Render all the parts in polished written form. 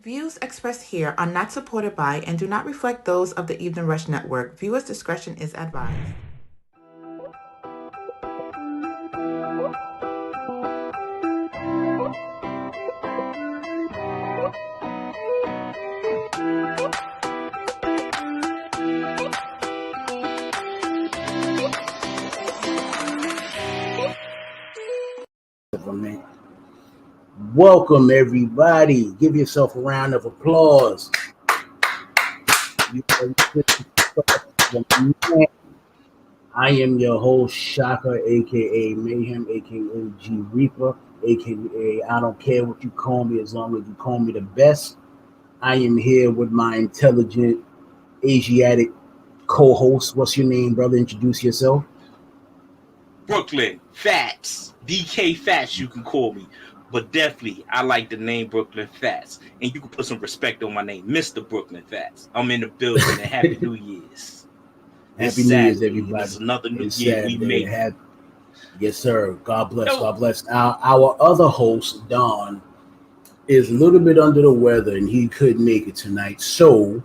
Views expressed here are not supported by and do not reflect those of the Evening Rush Network. Viewers' discretion is advised. Welcome, everybody. Give yourself a round of applause. I am your host, Shaka, aka Mayhem, aka G Reaper, aka I don't care what you call me as long as you call me the best. I am here with my intelligent Asiatic co-host. What's your name, brother? Introduce yourself. Bklyn, Phatz, DK Phatz, you can call me. But definitely, I like the name Bklyn Phatz. And you can put some respect on my name, Mr. Bklyn Phatz. I'm in the building, and Happy New Year's. Happy New Year's, everybody. It's another new It's year Saturday. we made it. Yes, sir. God bless. God bless. Our other host, Don, is a little bit under the weather, and he couldn't make it tonight. So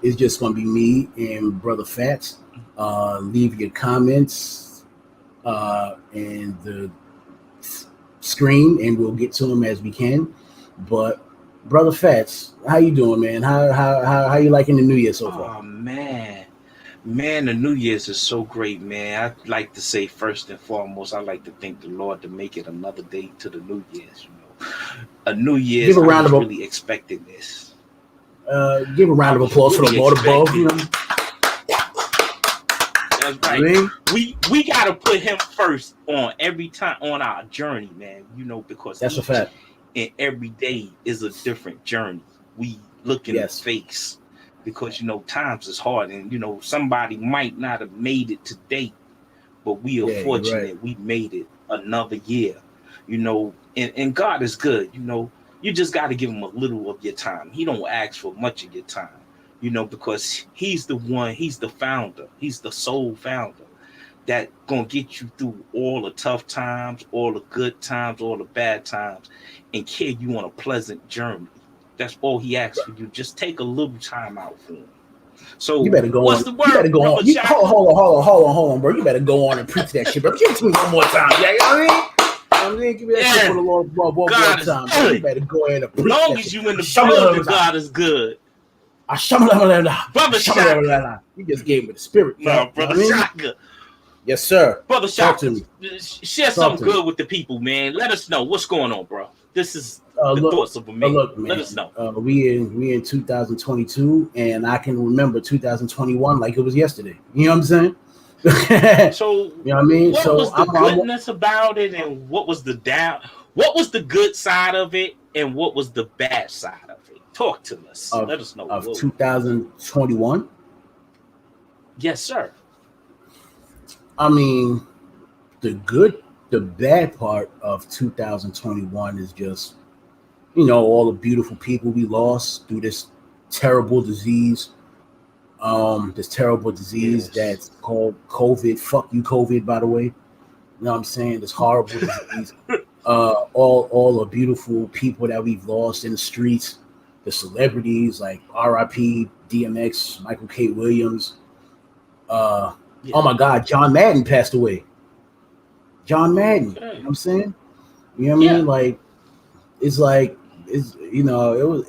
it's just going to be me and Brother Phatz. Leave your comments and the screen, and we'll get to them as we can. But Brother Phatz, how you doing, man? How you liking the New Year so far? Oh, man, the New Year's is so great, man. I'd like to say first and foremost, I like to thank the Lord to make it another day to the New Year's. A New Year's, give a round I was of really expecting this. Give a round of applause for the Lord above. You know? That's right. I mean, we gotta put him first on every time on our journey, man. Because that's a fact. And every day is a different journey. We look in the face because times is hard, and somebody might not have made it today, but we are fortunate we made it another year. And God is good. You just got to give him a little of your time. He don't ask for much of your time. Because he's the one, he's the founder, he's the sole founder that gonna get you through all the tough times, all the good times, all the bad times, and carry you on a pleasant journey. That's all he asks for you. Just take a little time out for him. So you better go what's on. The word? You better go on. Hold on, bro. You better go on and preach that shit, bro. Give it to me one more time. Yeah, you know what I mean? Give me that shit for the Lord one more time. Bro. You better go ahead and preach that shit. As long as you in the building, God is good. Brother Shaka. You just gave me the spirit. No, Brother Shaka. Yes, sir. Brother Shaka, share something good with the people, man. Let us know what's going on, bro. This is the thoughts of a man. Look, man. Let us know. We in 2022, and I can remember 2021 like it was yesterday. You know what I'm saying? So you know what I mean? What was the goodness about it, and what was the down? What was the good side of it, and what was the bad side of it? Talk to us. Let us know. Of 2021? Yes, sir. I mean, the bad part of 2021 is just, all the beautiful people we lost through this terrible disease. That's called COVID. Fuck you, COVID, by the way. You know what I'm saying? This horrible disease. All the beautiful people that we've lost in the streets, the celebrities like R.I.P. DMX, Michael K. Williams. Oh my God, John Madden passed away. John Madden, you know what I'm saying? You know what I mean? Like, it was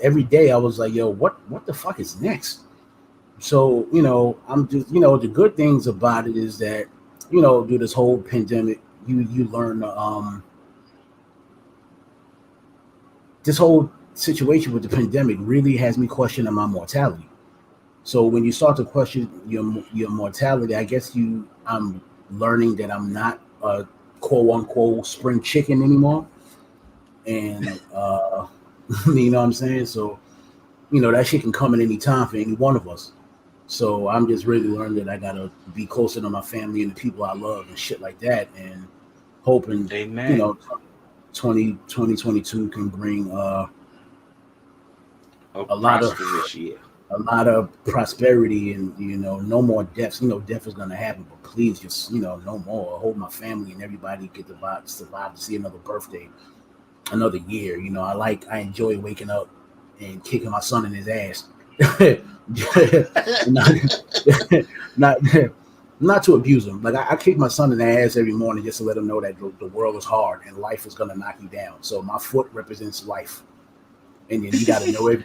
every day I was like, yo, what the fuck is next? So, I'm just, the good things about it is that, through this whole pandemic, you learn this whole situation with the pandemic really has me questioning my mortality. So when you start to question your mortality, I guess I'm learning that I'm not a quote unquote spring chicken anymore. And you know what I'm saying? So, that shit can come at any time for any one of us. So I'm just really learning that I gotta be closer to my family and the people I love and shit like that, and hoping 2022 can bring a lot of prosperity and no more deaths. Death is gonna happen, but please just no more. I hope my family and everybody survive to see another birthday, another year. I enjoy waking up and kicking my son in his ass. not, not, not to abuse him. Like I kick my son in the ass every morning just to let him know that the world is hard and life is gonna knock you down. So my foot represents life, and then you got to know it.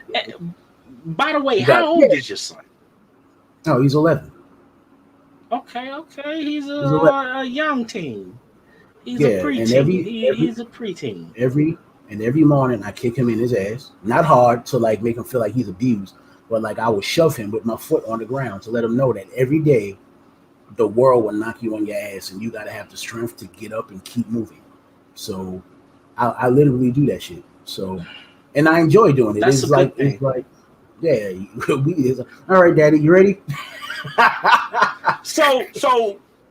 By the way, how old is your son? Oh, he's 11. Okay, he's a young teen. He's a preteen. He's a preteen. Every morning I kick him in his ass, not hard to like make him feel like he's abused, but like I would shove him with my foot on the ground to let him know that every day the world will knock you on your ass and you got to have the strength to get up and keep moving. So I literally do that shit. So, and I enjoy doing it. It's like, yeah, all right, Daddy, you ready? So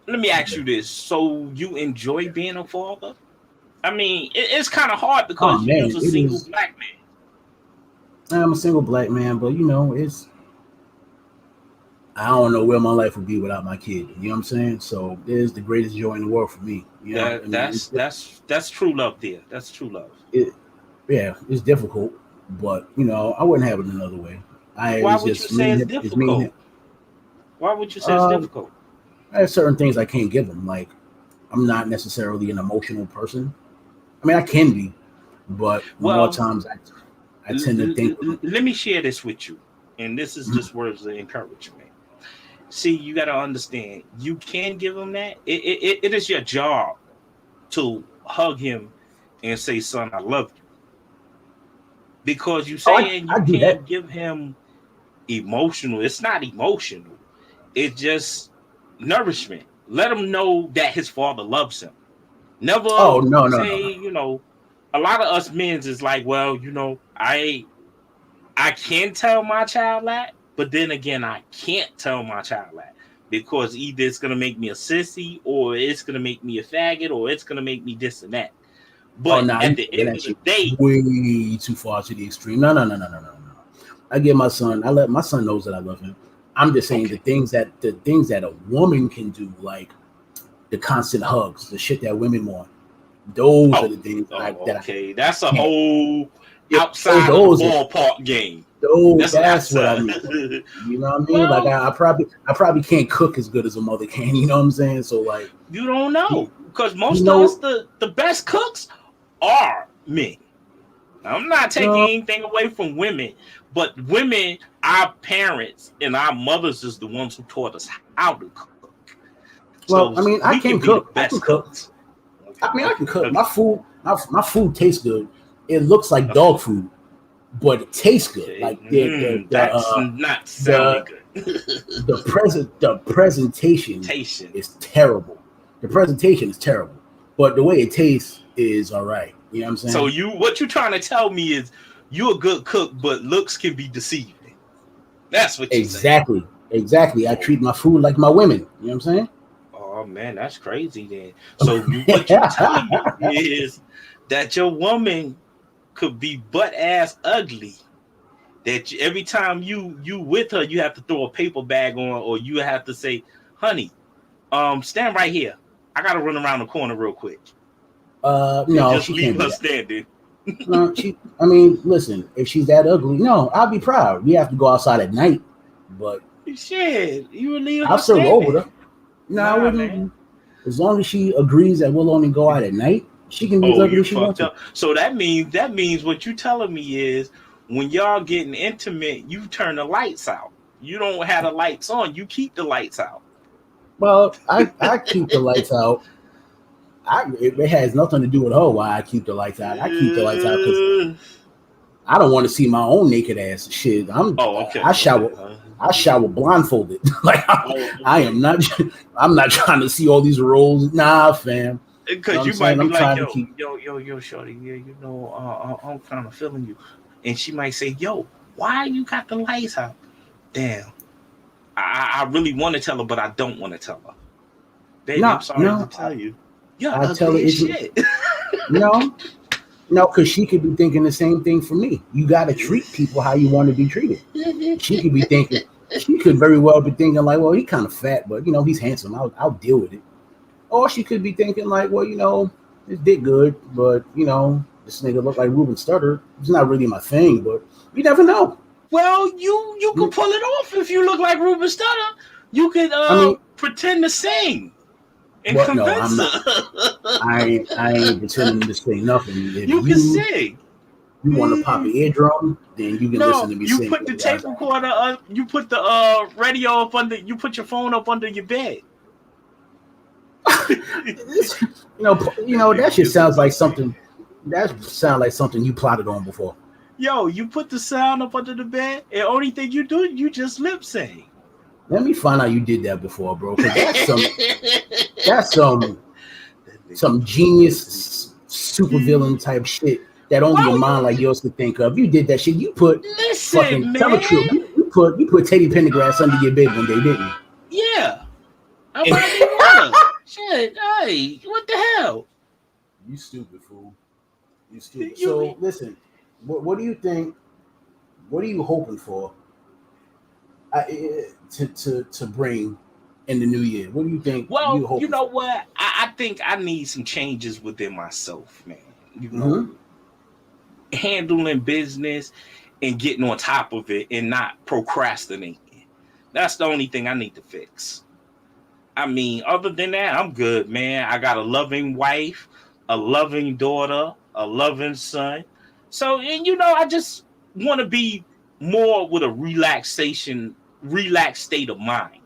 let me ask you this. So you enjoy being a father? I mean, it's kind of hard because you're a single black man. I'm a single black man, but you know, I don't know where my life would be without my kid. You know what I'm saying? So it is the greatest joy in the world for me. You know? That's true love there. That's true love. It's difficult, but you know, I wouldn't have it another way. Why would you say it's difficult? Why would you say it's difficult? I have certain things I can't give them. Like, I'm not necessarily an emotional person. I mean, I can be, but more times I tend to think. Let me share this with you, and this is just words of encouragement. See, you got to understand, you can give him that. It is your job to hug him and say, "Son, I love you," because you saying you can't give him emotional. It's not emotional. It's just nourishment. Let him know that his father loves him. Never say, you know, a lot of us men is like, well, you know, I can tell my child that, but then again, I can't tell my child that because either it's going to make me a sissy or it's going to make me a faggot or it's going to make me this and that. But at the end of the day, way too far to the extreme. No. I give my son, my son knows that I love him. I'm just saying the things that a woman can do, like the constant hugs, the shit that women want. Those are the things that's a whole outside of the ballpark game. That's what I mean. You know what I mean? Like I probably can't cook as good as a mother can. You know what I'm saying? So like, you don't know because most of us, the best cooks are men. I'm not taking anything away from women, but women, our parents and our mothers is the ones who taught us how to cook. Well, I mean, I can cook. I can cook. I mean, I can cook. My food tastes good. It looks like dog food, but it tastes good. Like that's not sounding good. The presentation is terrible. The presentation is terrible, but the way it tastes is all right. You know what I'm saying? So what you're trying to tell me is you're a good cook, but looks can be deceiving. That's what you're saying. Exactly. I treat my food like my women. You know what I'm saying? Oh man, that's crazy then. So what you're telling me is that your woman could be butt ass ugly. That every time you with her, you have to throw a paper bag on, or you have to say, "Honey, stand right here. I gotta run around the corner real quick." No, just she leave can't her standing. No, I mean, listen, if she's that ugly, no, I'll be proud. We have to go outside at night, but shit, you would leave her I'll still roll with her. No, I wouldn't. Man. As long as she agrees that we'll only go out at night, she can be as ugly as she wants to. So that means what you telling me is when y'all getting intimate, you turn the lights out. You don't have the lights on. You keep the lights out. Well, I keep the lights out. It has nothing to do with her why I keep the lights out. I keep the lights out because I don't want to see my own naked ass. Shit, I shower blindfolded. Like I am not. I'm not trying to see all these rolls. Nah, fam. Because you might be like, yo, shorty, you know, I'm kind of feeling you, and she might say, yo, why you got the lights out? Damn, I really want to tell her, but I don't want to tell her. Baby, I'm sorry to tell you. Yeah, I tell her shit. No, because she could be thinking the same thing for me. You got to treat people how you want to be treated. She could be thinking. She could very well be thinking like, well, he's kind of fat, but you know, he's handsome. I'll deal with it. Or she could be thinking like, well, you know, his dick good, but you know, this nigga look like Ruben Studdard. It's not really my thing, but you never know. Well, you can pull it off if you look like Ruben Studdard. You could pretend to sing and convince her. I ain't pretending to sing nothing. If you can sing. You want to pop an eardrum, then you can listen to me sing. You put the tape recorder you put the radio up under, you put your phone up under your bed. you know that shit sounds like something. That sounds like something you plotted on before. Yo, you put the sound up under the bed, and only thing you do, you just lip sing. Let me find out you did that before, bro. That's some genius supervillain type shit that only a mind like yours could think of. You did that shit. You put fucking tell the truth. You put Teddy Pendergrass under your bed one day, didn't you? Yeah. I'm about to shit. Hey, what the hell? You stupid fool. You stupid. So listen, what do you think? What are you hoping for? To bring in the new year? What do you think? Well, you know what? I think I need some changes within myself, man. You know, handling business and getting on top of it and not procrastinating. That's the only thing I need to fix. I mean, other than that, I'm good, man. I got a loving wife, a loving daughter, a loving son. So, and I just want to be more with a relaxed state of mind.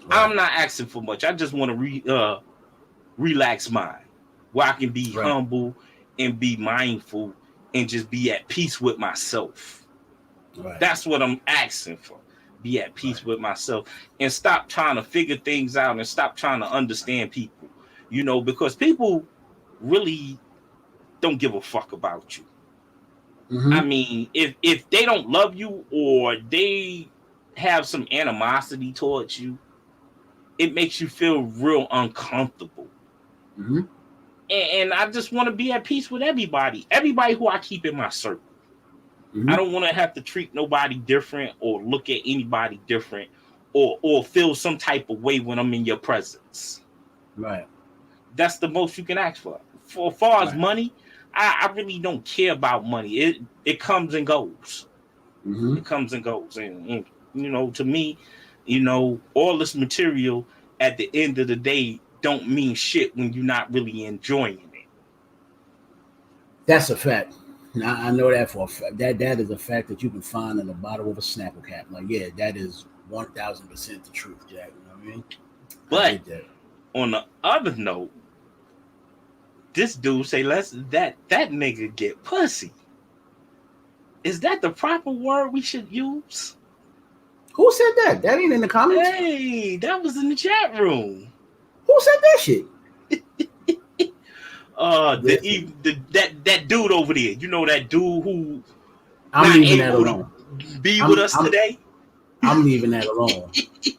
Right. I'm not asking for much. I just want to relax mind where I can be humble and be mindful and just be at peace with myself. Right. That's what I'm asking for. Be at peace with myself and stop trying to figure things out and stop trying to understand people, because people really don't give a fuck about you. Mm-hmm. I mean, if they don't love you or they have some animosity towards you, it makes you feel real uncomfortable. Mm-hmm. And I just want to be at peace with everybody who I keep in my circle. Mm-hmm. I don't want to have to treat nobody different or look at anybody different or feel some type of way when I'm in your presence. Right. That's the most you can ask for. For as far as money, I really don't care about money. It comes and goes. Mm-hmm. It comes and goes. And to me, all this material at the end of the day don't mean shit when you're not really enjoying it. That's a fact. Now, I know that for a fact. That is a fact that you can find in the bottom of a Snapple cap. Like, yeah, that is 1,000% the truth, Jack. You know what I mean? But on the other note, this dude say that nigga get pussy. Is that the proper word we should use? Who said that? That ain't in the comments. Hey, that was in the chat room. Who said that shit? That dude over there. That dude who I'm leaving that alone. Be with us today. I'm leaving that alone.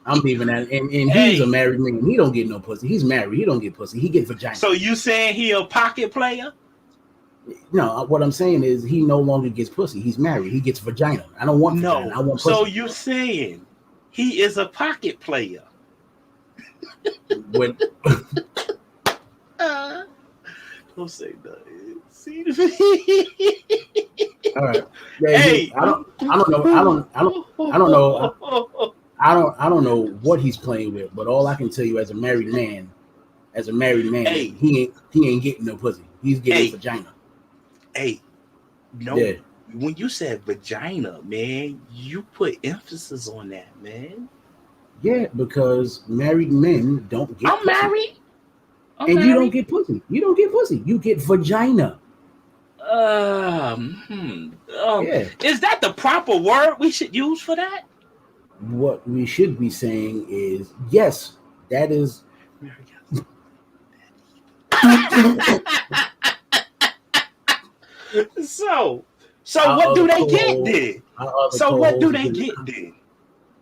I'm leaving that, and he's a married man. He don't get no pussy. He's married. He don't get pussy. He get vagina. So you saying he a pocket player? No, what I'm saying is he no longer gets pussy. He's married. He gets vagina. I don't want vagina. I want pussy. So you're saying he is a pocket player? When don't say nothing. See all right. Yeah, hey, I don't know what he's playing with, but all I can tell you as a married man, he ain't getting no pussy. He's getting vagina. Hey, no. Yeah. When you said vagina, man, you put emphasis on that, man. Yeah, because married men don't get pussy. Married. I'm married. You don't get pussy. You don't get pussy. You get vagina. Is that the proper word we should use for that? What we should be saying is, yes, that is. So what do they get then? So what do they get then?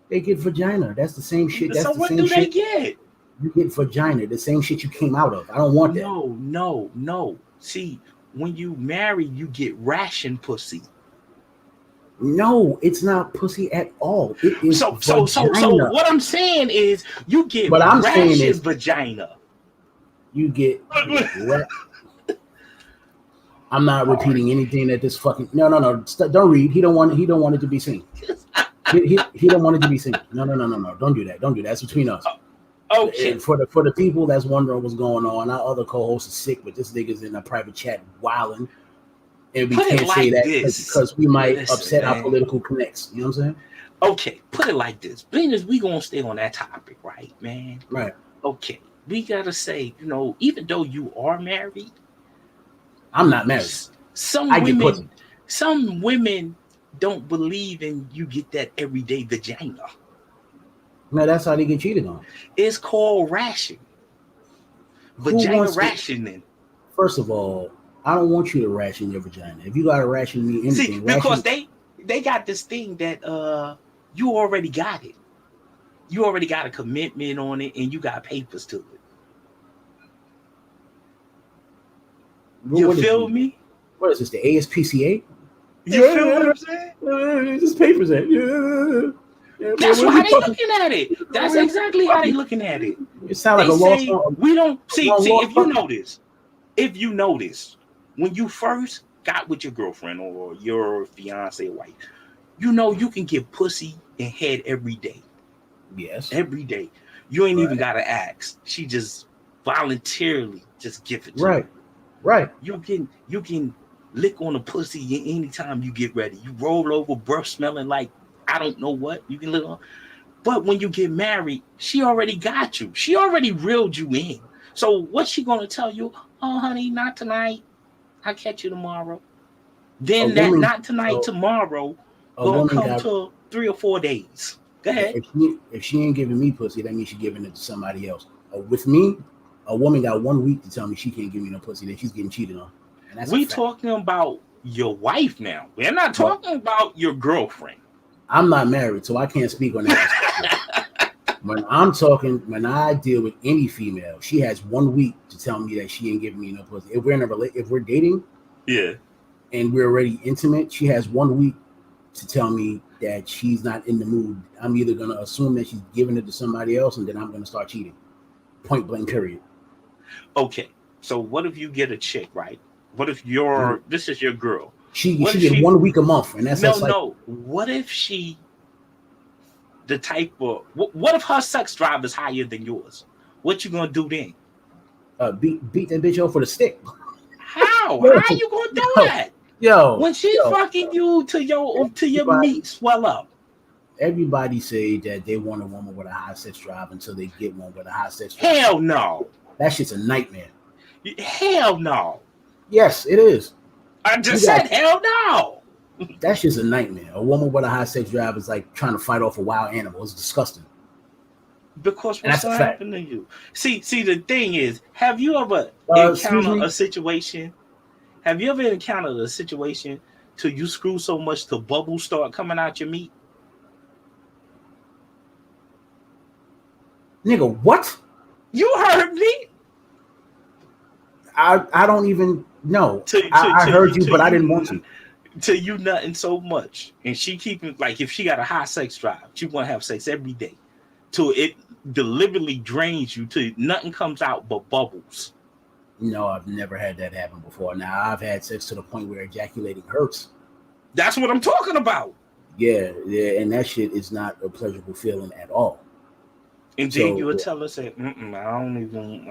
They get vagina. That's the same shit. That's so the what same do shit. They get? You get vagina, the same shit you came out of. I don't want that. No. See, when you marry, you get ration pussy. No, it's not pussy at all. It is so what I'm saying is you get vagina. You get I'm not repeating anything that this fucking no. Don't read. He don't want it to be seen. He don't want it to be seen. No. Don't do that. That's between us. Okay. And for the people that's wondering what's going on, our other co-host is sick, but this nigga's in a private chat wilding, and we can't say that because we might upset our political connects. You know what I'm saying? Okay, put it like this. Being as we gonna stay on that topic, right, man? Right. Okay, we gotta say, even though you are married, I'm not married. Some women don't believe in you get that everyday vagina. No, that's how they get cheated on. It's called ration. Vagina rationing. First of all, I don't want you to ration your vagina. If you gotta ration me anything, see, because they got this thing that you already got it. You already got a commitment on it, and you got papers to it. You feel me? What is this? The ASPCA? You feel what I'm saying? Just papers at yeah. That's how they looking at it. That's exactly how they looking at it. It sounds like a law. We don't see. If you notice, when you first got with your girlfriend or your fiance or wife, you can get pussy and head every day. Yes, every day. You ain't even gotta ask. She just voluntarily just give it to you. Right. You can lick on a pussy anytime you get ready. You roll over, breath smelling like I don't know what. You can lick on. But when you get married, she already got you. She already reeled you in. So what's she gonna tell you? Oh, honey, not tonight. I'll catch you tomorrow. Then not tonight, tomorrow gonna come to 3 or 4 days. Go ahead. If she ain't giving me pussy, that means she's giving it to somebody else. With me, a woman got 1 week to tell me she can't give me no pussy, then she's getting cheated on. And that's we talking about your wife now. We're not talking about your girlfriend. I'm not married, so I can't speak on that. When I deal with any female, she has 1 week to tell me that she ain't giving me no pussy. If we're dating, and we're already intimate, she has 1 week to tell me that she's not in the mood. I'm either gonna assume that she's giving it to somebody else, and then I'm gonna start cheating. Point blank, period. Okay, so what if you get a chick, right? What if this is your girl? She get 1 week a month, and that's no. What if she the type of what if her sex drive is higher than yours? What you gonna do then? Beat that bitch over the stick. How? How you gonna do that? When she's fucking you to your meat swell up. Everybody say that they want a woman with a high sex drive until they get one with a high sex drive. Hell no. That shit's a nightmare. Hell no. Yes, it is. I just said hell no. That shit's a nightmare. A woman with a high sex drive is like trying to fight off a wild animal. It's disgusting. Because what's going to happen to you? See, the thing is, have you ever encountered a situation? Have you ever encountered a situation till you screw so much till bubbles start coming out your meat? Nigga, what? You heard me. I don't even know. I heard you, but I didn't want to. Till you nutting so much, and she keeping like if she got a high sex drive, she want to have sex every day, till it deliberately drains you till nothing comes out but bubbles. No, I've never had that happen before. Now I've had sex to the point where ejaculating hurts. That's what I'm talking about. Yeah, and that shit is not a pleasurable feeling at all. And then you would tell her, say, I don't even,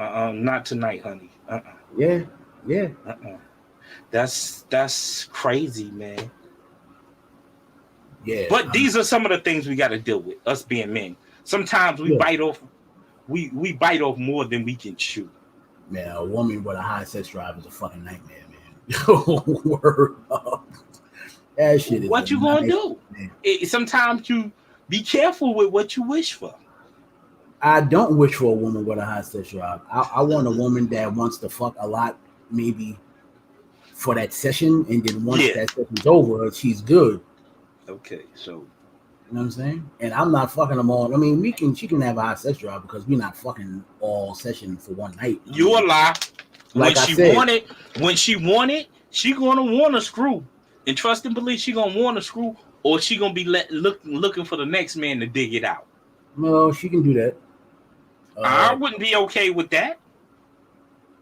not tonight, honey. Yeah. That's crazy, man. Yeah. But these are some of the things we got to deal with, us being men. Sometimes we bite off, we bite off more than we can chew. Man, a woman with a high sex drive is a fucking nightmare, man. Word up. That shit is what you gonna do? Sometimes you be careful with what you wish for. I don't wish for a woman with a high sex drive. I want a woman that wants to fuck a lot, maybe for that session, and then once that session's over, she's good. Okay, so you know what I'm saying? And I'm not fucking them all. I mean, she can have a high sex drive because we're not fucking all session for one night. You a lie. Like when she want it, she gonna want a screw. And trust and believe she gonna want a screw, or she gonna be looking for the next man to dig it out. No, she can do that. I wouldn't be okay with that.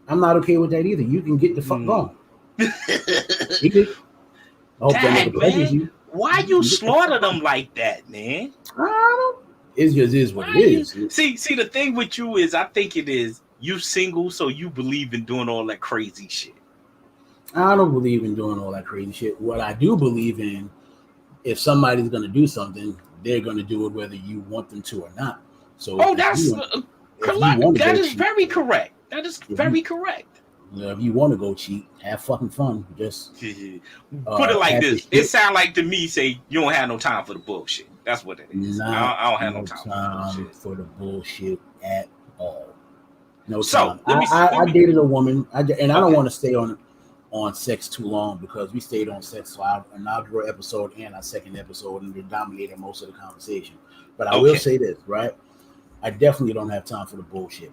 I'm not okay with that either. You can get the fuck gone. Eat it. I hope that nigga pleasures man, you. why you slaughter them like that, man? It just is what it is. See, the thing with you is, I think it is you single, so you believe in doing all that crazy shit. I don't believe in doing all that crazy shit. What I do believe in, if somebody's going to do something, they're going to do it whether you want them to or not. So, that's correct. That is very correct. That is very correct. If you want to go cheat, have fucking fun. Just put it like this. It sounds like to me, say you don't have no time for the bullshit. That's what it is. I don't have no time for the bullshit at all. No time. I dated a woman, I don't want to stay on sex too long because we stayed on sex for our inaugural episode and our second episode, and we dominated most of the conversation. But I will say this, right? I definitely don't have time for the bullshit.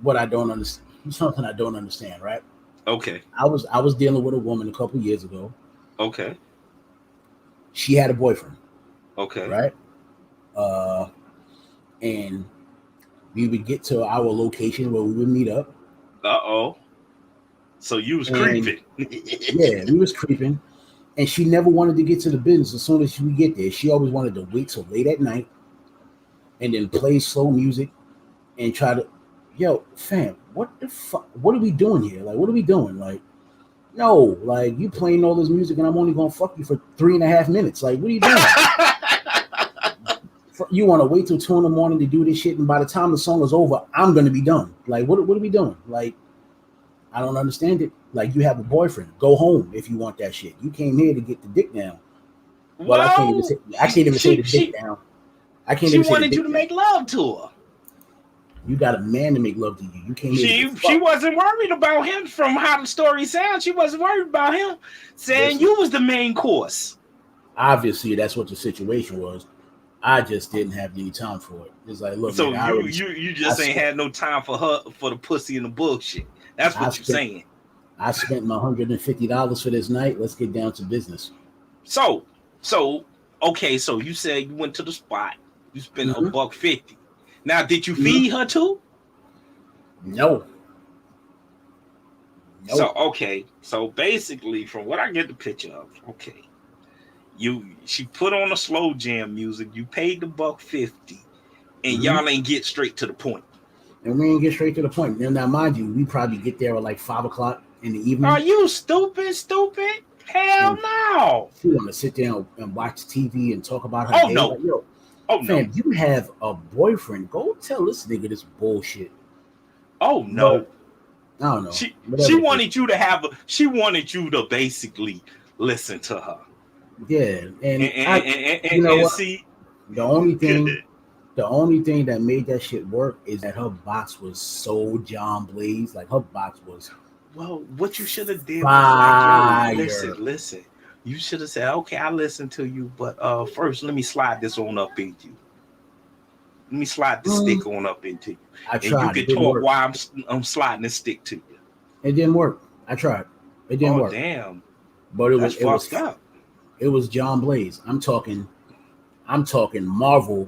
What I don't understand, something I don't understand, right? Okay. I was dealing with a woman a couple years ago. Okay. She had a boyfriend. Okay. Right? And we would get to our location where we would meet up. So you was creeping. Yeah, we was creeping. And she never wanted to get to the business as soon as we get there. She always wanted to wait till late at night and then play slow music and try to, yo, fam, what the fuck? What are we doing here? Like, what are we doing? Like, no, like, you playing all this music and I'm only going to fuck you for 3.5 minutes. Like, what are you doing? You want to wait till 2 a.m. to do this shit, and by the time the song is over, I'm going to be done. Like, what are we doing? Like, I don't understand it. Like, you have a boyfriend. Go home if you want that shit. You came here to get the dick down. Well, I can't even say the dick down. I can't even say the dick down. She wanted you to make love to her. You got a man to make love to you. You came here. She wasn't worried about him from how the story sounds. She wasn't worried about him saying you was the main course. Obviously, that's what the situation was. I just didn't have any time for it. It's like, look, so man, you just ain't had no time for her, for the pussy and the bullshit. That's what you're saying. I spent my $150 for this night. Let's get down to business. So okay. So you said you went to the spot. You spent $150. Now, did you feed her too? No. So okay. So basically, from what I get the picture of, okay. She put on a slow jam music. You paid the $150, and y'all ain't get straight to the point. And we ain't get straight to the point. Now, mind you, we probably get there at like 5 o'clock in the evening. Are you stupid? Hell no. She want to sit down and watch TV and talk about her day. No. Like, yo, fam, you have a boyfriend. Go tell this nigga this bullshit. Oh no. But, I don't know. She wanted you to she wanted you to basically listen to her. Yeah, and you know what? See, the only thing that made that shit work is that her box was so John Blaze. Like, her box was. Well, what you should have did was like, listen. You should have said, okay, I listen to you, but first let me slide this on up into you. Let me slide the stick on up into you. I tried. You can talk while I'm sliding the stick to you. It didn't work. I tried. It didn't work. Damn. But it was fucked up. It was John Blaze. I'm talking Marvel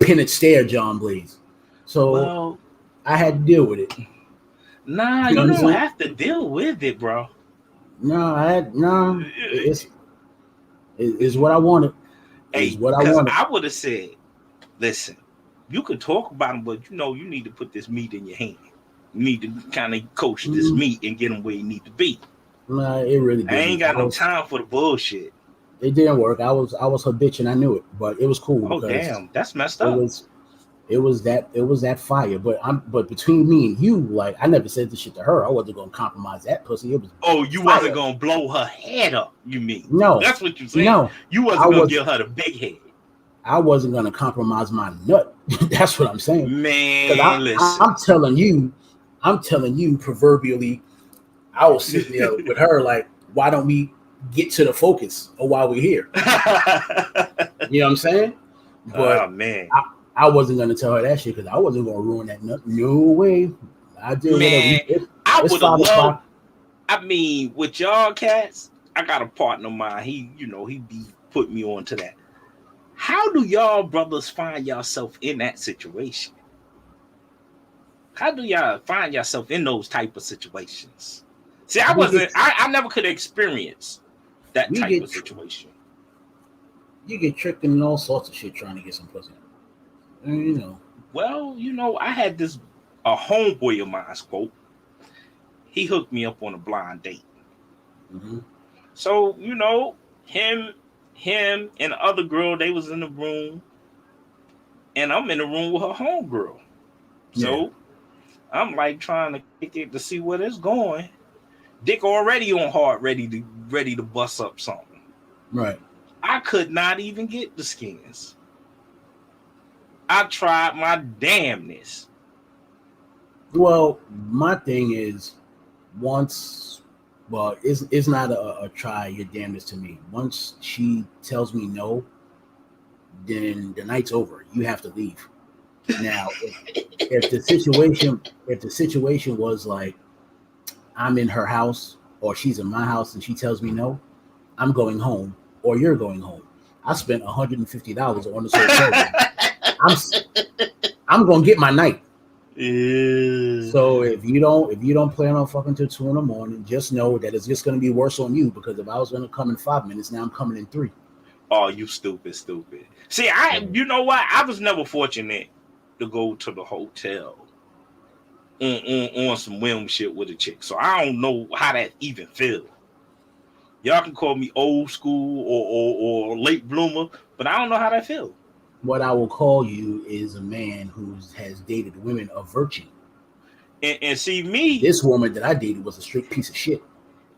pin and stare John Blaze. So I had to deal with it. Nah, you don't have to deal with it, bro. No, it's what I wanted. Hey, because I would have said, listen, you can talk about him, but you need to put this meat in your hand. You need to kind of coach this meat and get him where you need to be. Nah, it really didn't. I ain't got no time for the bullshit. It didn't work. I was her bitch and I knew it, but it was cool. Oh damn, that's messed up. It was that fire. But between me and you, like, I never said this shit to her. I wasn't gonna compromise that pussy. It was you wasn't gonna blow her head up, you mean? No. That's what you saying. No. You wasn't gonna give her the big head. I wasn't gonna compromise my nut. That's what I'm saying. Man, listen. I'm telling you proverbially, I was sitting there with her like, why don't we get to the focus of why we're here? You know what I'm saying? But man. I wasn't going to tell her that shit because I wasn't going to ruin that nut. No way. I did. Man, I would have loved. I mean, with y'all cats, I got a partner of mine. He be putting me on to that. How do y'all brothers find yourself in that situation? How do y'all find yourself in those type of situations? See, I never could experience that type of situation. You get tricked in all sorts of shit trying to get some pussy. You know. Well, I had a homeboy of mine, quote, he hooked me up on a blind date. Mm-hmm. So, him and the other girl, they was in the room, and I'm in the room with her homegirl. So I'm like trying to kick it to see where it's going. Dick already on hard, ready to bust up something. Right. I could not even get the skins. I tried my damnness. Well, my thing is, it's not a try your damnness to me. Once she tells me no, then the night's over. You have to leave. Now, if the situation was like I'm in her house or she's in my house and she tells me no, I'm going home or you're going home. I spent $150 on this hotel. I'm gonna get my night. So if you don't plan on fucking till 2 a.m, just know that it's just gonna be worse on you, because if I was gonna come in 5 minutes, now I'm coming in 3. Oh, you stupid. See, you know what? I was never fortunate to go to the hotel on some whim shit with a chick, so I don't know how that even feels. Y'all can call me old school or late bloomer, but I don't know how that feels. What I will call you is a man who has dated women of virtue. And see me, this woman that I dated was a straight piece of shit.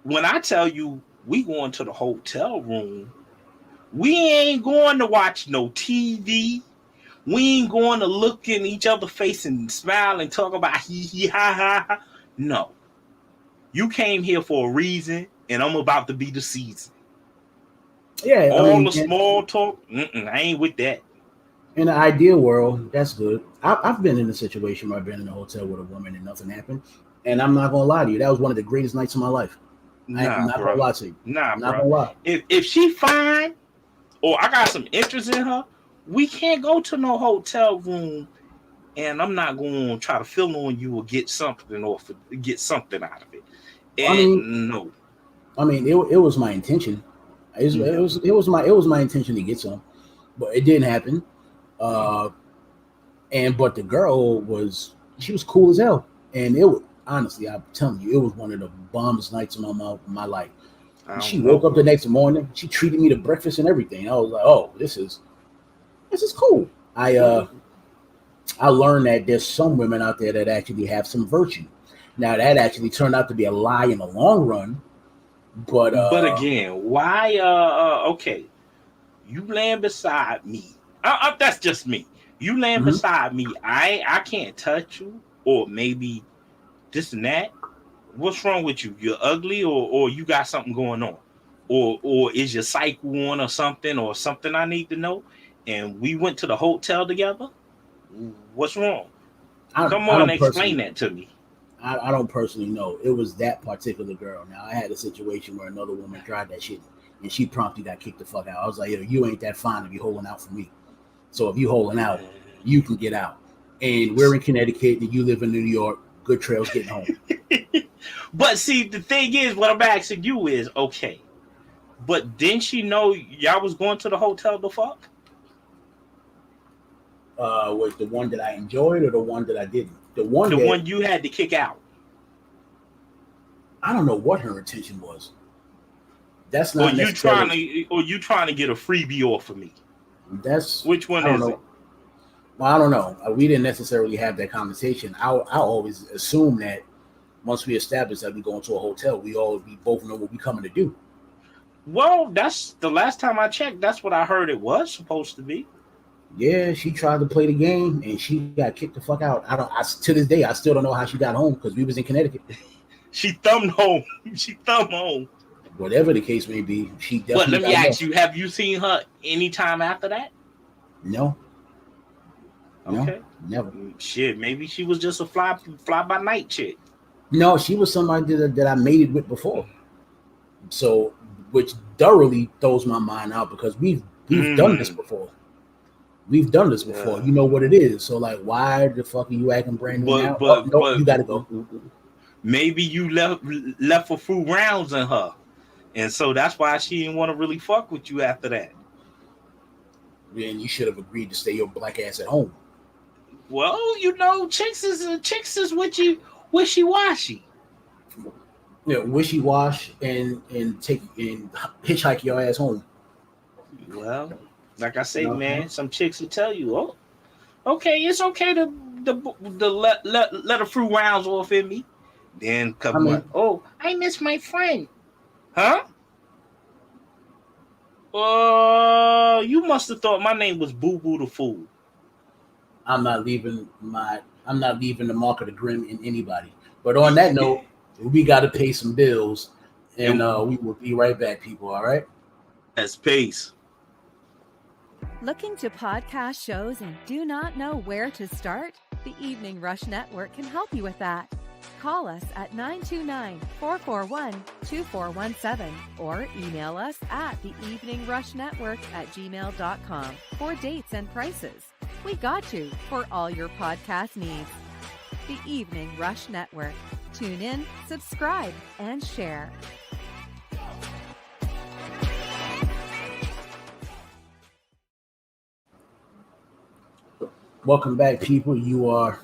When I tell you we going to the hotel room, we ain't going to watch no TV. We ain't going to look in each other's face and smile and talk about hee ha ha. No. You came here for a reason, and I'm about to be the season. Yeah. The small talk, I ain't with that. In the ideal world, that's good. I've been in a situation where I've been in a hotel with a woman and nothing happened. And I'm not going to lie to you. That was one of the greatest nights of my life. I'm not going to lie to you. Not going to lie. If she fine or I got some interest in her, we can't go to no hotel room and I'm not going to try to fill on you or get something out of it. And no. It was my intention. It was my intention to get some, but it didn't happen. But the girl she was cool as hell, and it was, honestly, I'm telling you, it was one of the bombest nights of my life. She woke up the next morning. She treated me to breakfast and everything. I was like, oh, this is cool. I learned that there's some women out there that actually have some virtue. Now that actually turned out to be a lie in the long run. But again, why? Okay, you laying beside me. That's just me. You laying beside me. I can't touch you, or maybe this and that. What's wrong with you? You're ugly, or you got something going on, or is your cycle on, or something I need to know? And we went to the hotel together. What's wrong? Come on, explain that to me. I don't personally know. It was that particular girl. Now, I had a situation where another woman tried that shit, and she promptly got kicked the fuck out. I was like, yo, you ain't that fine to be holding out for me. So if you holding out, you can get out. And we're in Connecticut, and you live in New York. Good trails getting home. But see, the thing is, what I'm asking you is, okay, but didn't she know y'all was going to the hotel to fuck? Was the one that I enjoyed or the one that I didn't? The one you had to kick out. I don't know what her intention was. That's not. Or you trying to get a freebie off of me? Which one is it? Well, I don't know. We didn't necessarily have that conversation. I always assume that once we establish that we go into a hotel, we both know what we coming to do. Well, that's the last time I checked. That's what I heard it was supposed to be. Yeah, she tried to play the game and she got kicked the fuck out. To this day, I still don't know how she got home because we was in Connecticut. She thumbed home. Whatever the case may be, she definitely. But let me ask you: have you seen her anytime after that? No. Okay. No, never. Shit, maybe she was just a fly by night chick. No, she was somebody that I mated with before. So, which thoroughly throws my mind out because we've done this before. We've done this before. You know what it is. So like, why the fuck are you acting brand new now? No, you gotta go. Maybe you left a few rounds in her, and so that's why she didn't want to really fuck with you after that. Then you should have agreed to stay your black ass at home. Well, chicks is wishy-washy. Yeah, wishy-wash and hitchhike your ass home. Well, like I say, man, some chicks will tell you, "Oh, okay, it's okay to let a few rounds off in me." Then come on, oh, I miss my friend, huh? You must have thought my name was Boo Boo the Fool. I'm not leaving the mark of the grim in anybody. But on that note, we got to pay some bills, and we will be right back, people. All right? Yes, peace. Looking to podcast shows and do not know where to start? The Evening Rush Network can help you with that. Call us at 929-441-2417 or email us at theeveningrushnetwork@gmail.com for dates and prices. We got you for all your podcast needs. The Evening Rush Network. Tune in, subscribe, and share. Welcome back, people. You are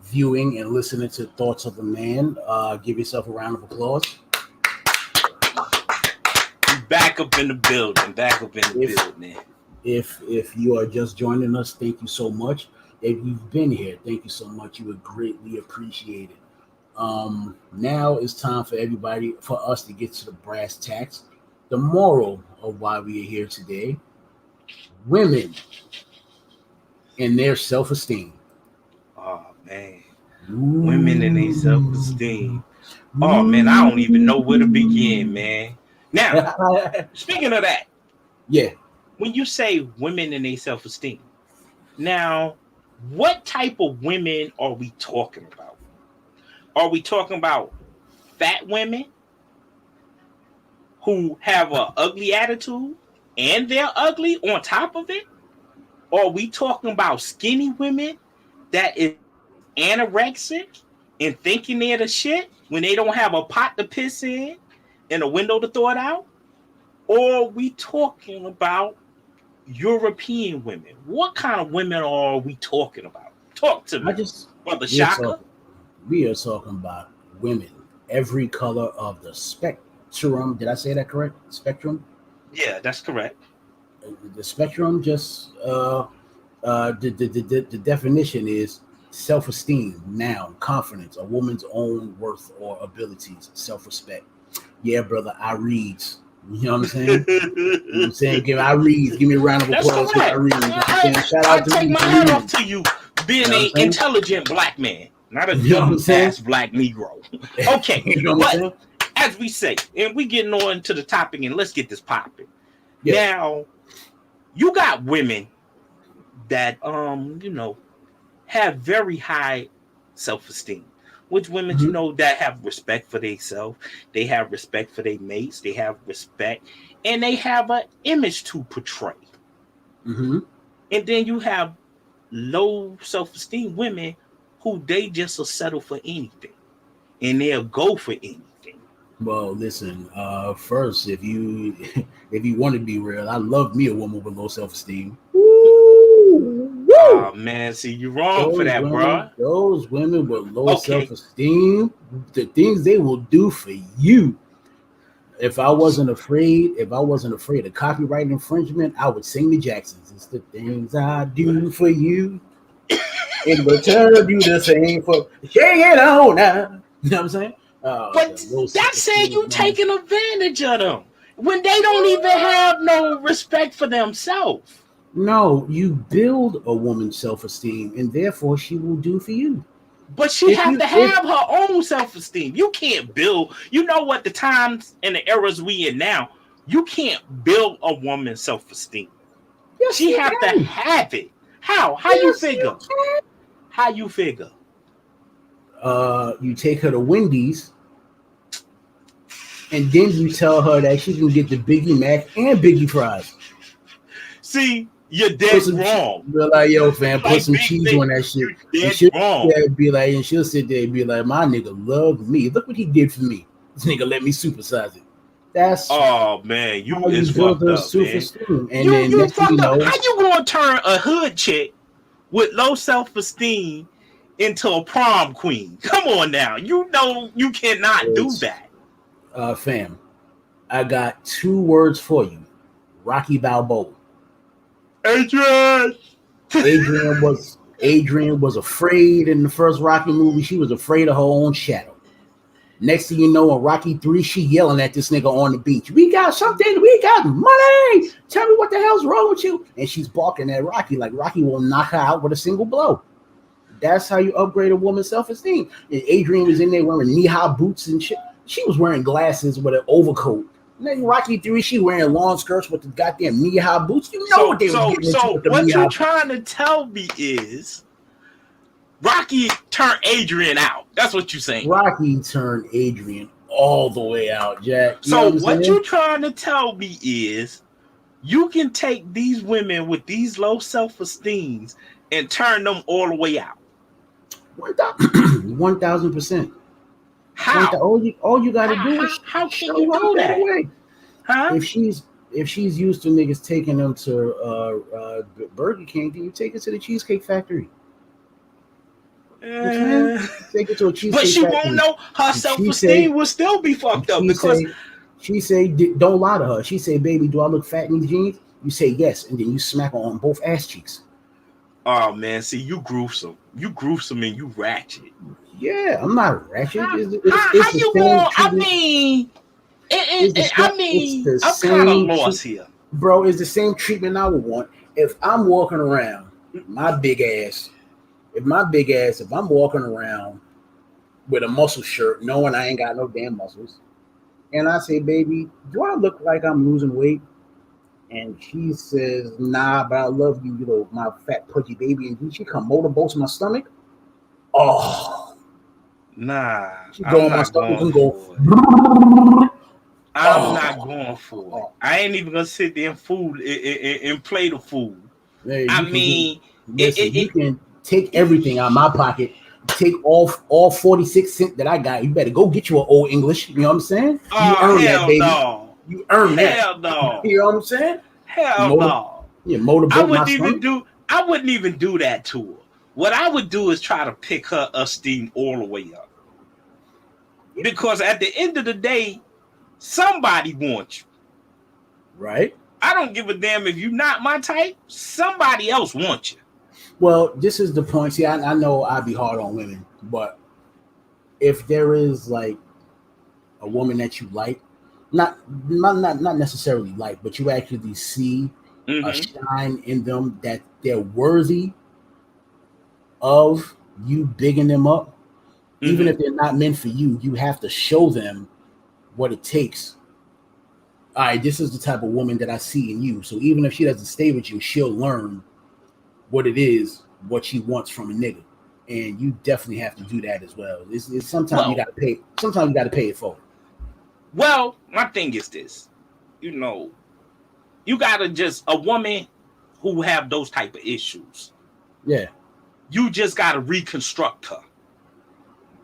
viewing and listening to Thoughts of a Man. Give yourself a round of applause. Back up in the building. Building. If you are just joining us, thank you so much. If you've been here, thank you so much. You would greatly appreciate it. Now it's time for us to get to the brass tacks. The moral of why we are here today: women and their self-esteem. Oh man, women and their self-esteem. Oh man, I don't even know where to begin, man. Now, speaking of that, when you say women and their self-esteem, now, what type of women are we talking about? Are we talking about fat women who have an ugly attitude and they're ugly on top of it? Or are we talking about skinny women that is anorexic and thinking they're the shit when they don't have a pot to piss in and a window to throw it out? Or are we talking about European women? What kind of women are we talking about? Talk to me, Brother Shaka. We are talking about women, every color of the spectrum. Did I say that correct? Spectrum? Yeah, that's correct. The spectrum, just the definition is self-esteem, noun, confidence, a woman's own worth or abilities, self-respect. Yeah, brother, I reads. You know what I'm saying? You know what I'm saying? Give me a round of applause. I shout out to take my hat off to you, being an intelligent black man, not a dumb-ass black Negro. Okay, but as we say, and we getting on to the topic, and let's get this popping. Yeah. Now, you got women that have very high self-esteem. Which women, that have respect for themselves, they have respect for their mates, they have respect, and they have an image to portray. Mm-hmm. And then you have low self-esteem women who they just will settle for anything, and they'll go for anything. Well, listen. First, if you want to be real, I love me a woman with low self-esteem. Oh man, see, you're wrong for that, bro. Those women with low self-esteem, the things they will do for you. If I wasn't afraid of copyright infringement, I would sing the Jacksons. It's the things I do for you. In return, do the same for it on now. You know what I'm saying? But that's saying you taking advantage of them when they don't even have no respect for themselves. No, you build a woman's self-esteem, and therefore she will do for you. But she has to have her own self-esteem. You can't build. You know what? The times and the eras we in now, you can't build a woman's self-esteem. Yes, she have to have it. How? How you figure? How you figure? You take her to Wendy's, and then you tell her that she can get the Biggie Mac and Biggie fries. See, You're dead wrong. Be like, yo, fam, put some cheese on that shit. You're dead wrong. Be like, and she'll sit there and be like, my nigga loved me. Look what he did for me. This nigga let me supersize it. That's man, you is fucked up, man. And then next thing you know, how you gonna turn a hood chick with low self-esteem into a prom queen? Come on now, you know you cannot do that. Fam, I got 2 words for you: Rocky Balboa. Adrian was afraid in the first Rocky movie. She was afraid of her own shadow. Next thing you know, in Rocky 3, she yelling at this nigga on the beach. We got something. We got money. Tell me what the hell's wrong with you. And she's barking at Rocky like Rocky will knock her out with a single blow. That's how you upgrade a woman's self-esteem. And Adrian was in there wearing knee-high boots and shit. She was wearing glasses with an overcoat. And then Rocky 3, she wearing long skirts with the goddamn knee-high boots. You know what they were getting into with the what you're trying to tell me is Rocky turned Adrian out. That's what you're saying. Rocky turned Adrian all the way out, Jack. So what you're trying to tell me is you can take these women with these low self-esteems and turn them all the way out. 1,000%. How? All you got to do is how can you do that? Way. Huh? If she's used to niggas taking them to Burger King, then you take it to the Cheesecake Factory. Take it to a Cheesecake but she Factory. Won't know her self-esteem will still be fucked up because she say don't lie to her. She say, baby, do I look fat in these jeans? You say yes, and then you smack her on both ass cheeks. Oh man, see, you gruesome and you ratchet. Yeah, I'm not ratchet. How you want? I mean, I'm kind of lost here, bro. It's the same treatment I would want if I'm walking around my big ass. If I'm walking around with a muscle shirt, knowing I ain't got no damn muscles, and I say, baby, do I look like I'm losing weight? And she says, nah, but I love you, my fat pudgy baby. And she come motorboats my stomach. Oh, nah. She go on my stomach and go. I'm not going for it. I ain't even gonna sit there and play the fool. Hey, you can take everything out of my pocket. Take all 46 cents that I got. You better go get you an old English. You know what I'm saying? You earn that, baby. No. You earn that. Hell no. You know what I'm saying? Hell no. Yeah, motorboat. I wouldn't even do that to her. What I would do is try to pick her esteem all the way up. Because at the end of the day, somebody wants you. Right? I don't give a damn if you're not my type. Somebody else wants you. Well, this is the point. See, I know I'd be hard on women, but if there is like a woman that you like, not necessarily like, but you actually see a shine in them that they're worthy of you bigging them up, even if they're not meant for you, you have to show them what it takes. All right, this is the type of woman that I see in you. So even if she doesn't stay with you, she'll learn what it is, what she wants from a nigga. And you definitely have to do that as well. It's sometimes you gotta pay. Sometimes you gotta pay it forward. Well, my thing is this, you gotta just a woman who have those type of issues. Yeah. You just gotta reconstruct her.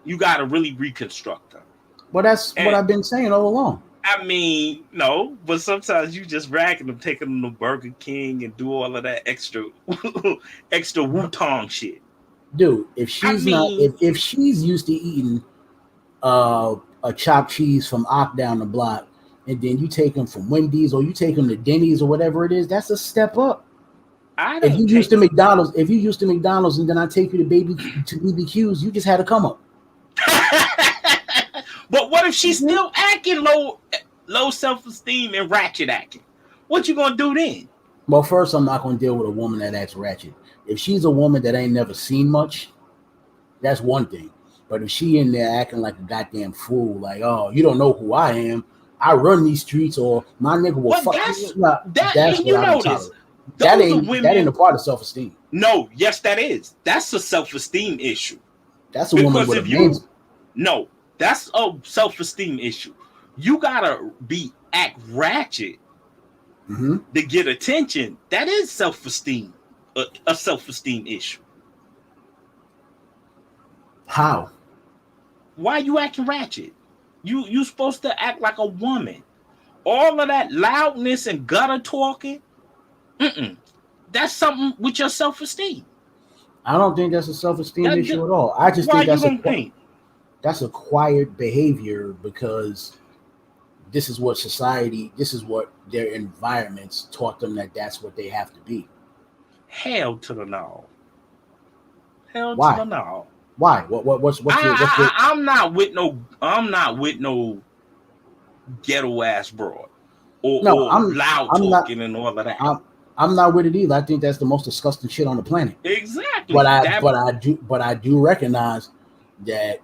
You gotta really reconstruct her. Well, that's what I've been saying all along. I mean, no, but sometimes you just ragging them, taking them to Burger King and do all of that extra Wu-Tang shit. Dude, if she's if she's used to eating a chopped cheese from Ock down the block, and then you take them from Wendy's or you take them to Denny's or whatever it is, that's a step up. If you used to McDonald's and then I take you to BBQs, you just had to come up. But what if she's still acting low self-esteem and ratchet acting? What you gonna do then? Well, first, I'm not gonna deal with a woman that acts ratchet. If she's a woman that ain't never seen much, that's one thing. But if she in there acting like a goddamn fool, like, oh, you don't know who I am, I run these streets, or my nigga will fuck you. That's what I'm talking about. That ain't a part of self-esteem. No, yes, that is. That's a self-esteem issue. That's a woman with a man's. No, that's a self-esteem issue. You gotta act ratchet to get attention, that is self-esteem, a self-esteem issue. How? Why are you acting ratchet? You supposed to act like a woman. All of that loudness and gutter talking, that's something with your self-esteem. I don't think that's a self-esteem issue at all. I just think that's acquired behavior because this is what society, this is what their environments taught them that that's what they have to be. Hell to the no. Hell to the no. Why? What's I'm not with no ghetto ass broad or loud talking and all of that. I'm not with it either. I think that's the most disgusting shit on the planet. Exactly. But I do recognize that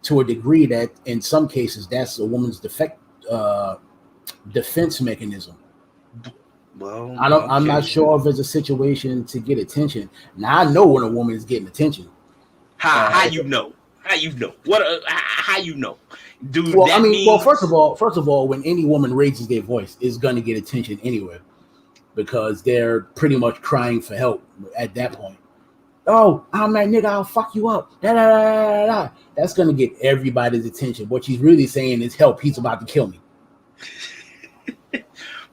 to a degree that in some cases that's a woman's defense mechanism. Well, I'm not sure if it's a situation to get attention. Now I know when a woman is getting attention. How you know? How you know? How you know? Dude, first of all, when any woman raises their voice, it's gonna get attention anyway, because they're pretty much crying for help at that point. Oh, I'm that nigga, I'll fuck you up. Da, da, da, da, da. That's gonna get everybody's attention. What she's really saying is, help, he's about to kill me.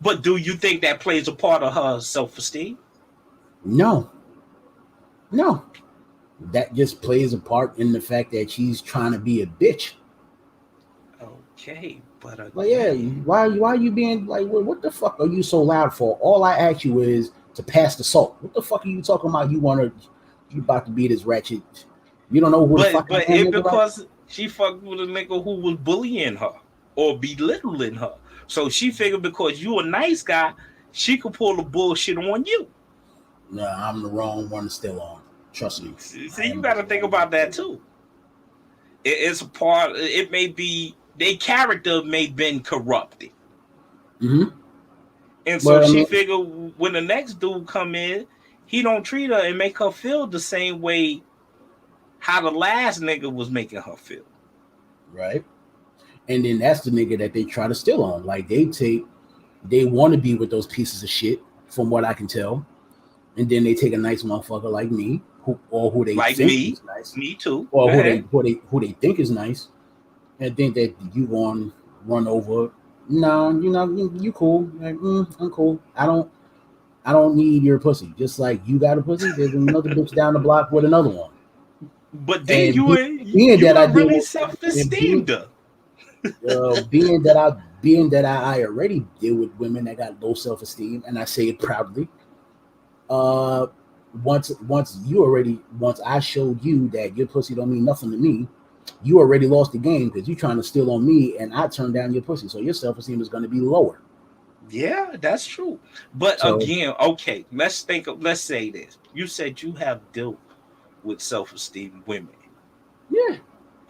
But do you think that plays a part of her self-esteem? No. That just plays a part in the fact that she's trying to be a bitch. Okay, but why are you being like, what the fuck are you so loud for? All I ask you is to pass the salt. What the fuck are you talking about? You about to be this ratchet? You don't know who the fuck. But it's because she fucked with a nigga who was bullying her or belittling her. So she figured because you a nice guy, she could pull the bullshit on you. No, I'm the wrong one still on. Trust me. See, you got to think about that too. It's a part. It may be their character may have been corrupted, and so she figured when the next dude come in, he don't treat her and make her feel the same way how the last nigga was making her feel. Right. And then that's the nigga that they try to steal on. Like they want to be with those pieces of shit, from what I can tell. And then they take a nice motherfucker like me, who they like think me, is nice, me too, or who they think is nice, and think that you want to run over. No, you cool. Like, I'm cool. I don't need your pussy. Just like you got a pussy, there's another bitch down the block with another one. But then you really self-esteemed her. Being that I already deal with women that got low self-esteem, and I say it proudly. Once I showed you that your pussy don't mean nothing to me, you already lost the game because you're trying to steal on me, and I turned down your pussy, so your self-esteem is going to be lower. Yeah, that's true. But again, okay, let's say this. You said you have dealt with self-esteem women. Yeah.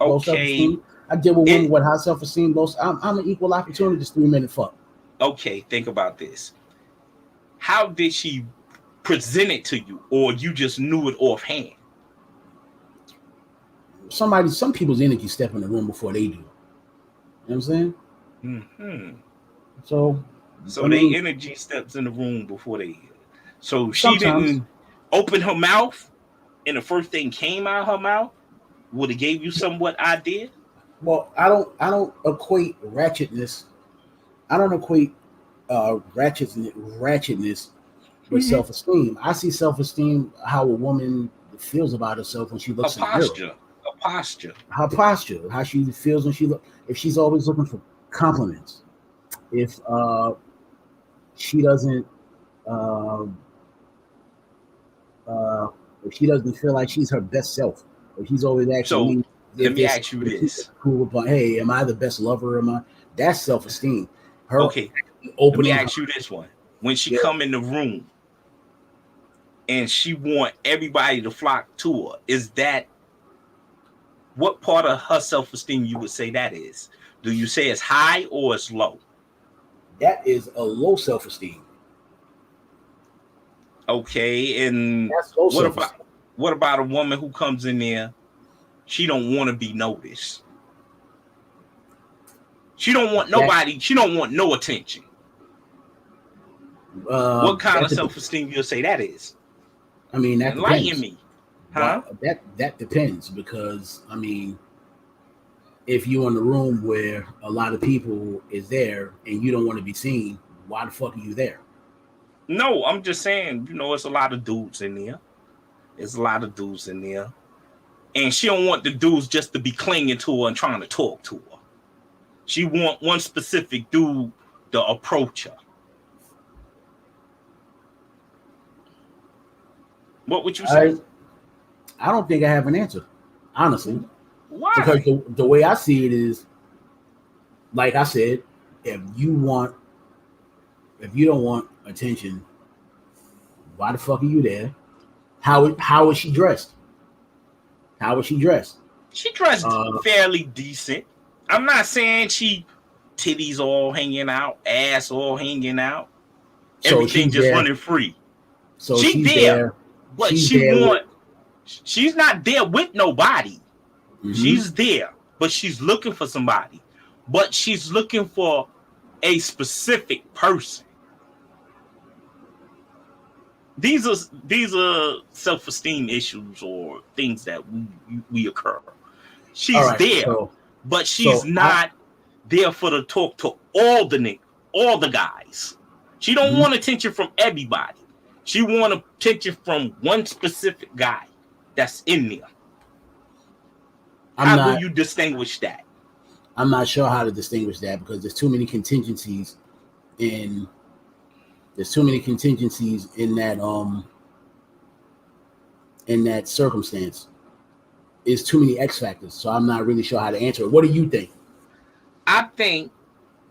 Okay. I deal with women with high self-esteem. I'm an equal opportunity 3-minute fuck. Okay, think about this. How did she present it to you, or you just knew it offhand? Some people's energy step in the room before they do. You know what I'm saying? Mm-hmm. So their energy steps in the room before they. So she didn't open her mouth, and the first thing came out of her mouth would have gave you somewhat idea. Well, I don't equate ratchetness. I don't equate ratchetness with self-esteem. I see self-esteem how a woman feels about herself when she looks in the mirror. Her posture, how she feels when if she's always looking for compliments, if she doesn't feel like she's her best self, if she's always actually. So let me ask you this: cool, but hey, am I the best lover? That's self-esteem. Okay, let me ask you this one: when she come in the room and she want everybody to flock to her, is that what part of her self-esteem you would say that is? Do you say it's high or it's low? That is a low self-esteem. Okay, and what about a woman who comes in there? She don't want to be noticed. She don't want nobody. She don't want no attention. What kind of self-esteem you'll say that is? I mean, that enlighten depends. me, huh? Well, that depends, because I mean, if you're in a room where a lot of people is there and you don't want to be seen, why the fuck are you there? No, I'm just saying, it's a lot of dudes in there. There's a lot of dudes in there. And she don't want the dudes just to be clinging to her and trying to talk to her. She want one specific dude to approach her. What would you say? I don't think I have an answer, honestly. Why? Because the way I see it is, like I said, if you don't want attention, why the fuck are you there? How is she dressed? How is she dressed? She dressed fairly decent. I'm not saying she titties all hanging out, ass all hanging out, everything just running free. So she's there, but she's not there with nobody. Mm-hmm. She's there, but she's looking for somebody. But she's looking for a specific person. These are self-esteem issues or things that we occur. She's there, but she's not there for the talk to all the guys. She don't want attention from everybody. She want attention from one specific guy that's in there. How do you distinguish that? I'm not sure how to distinguish that, because there's too many contingencies in that circumstance. There's too many X factors, so I'm not really sure how to answer it. What do you think? I think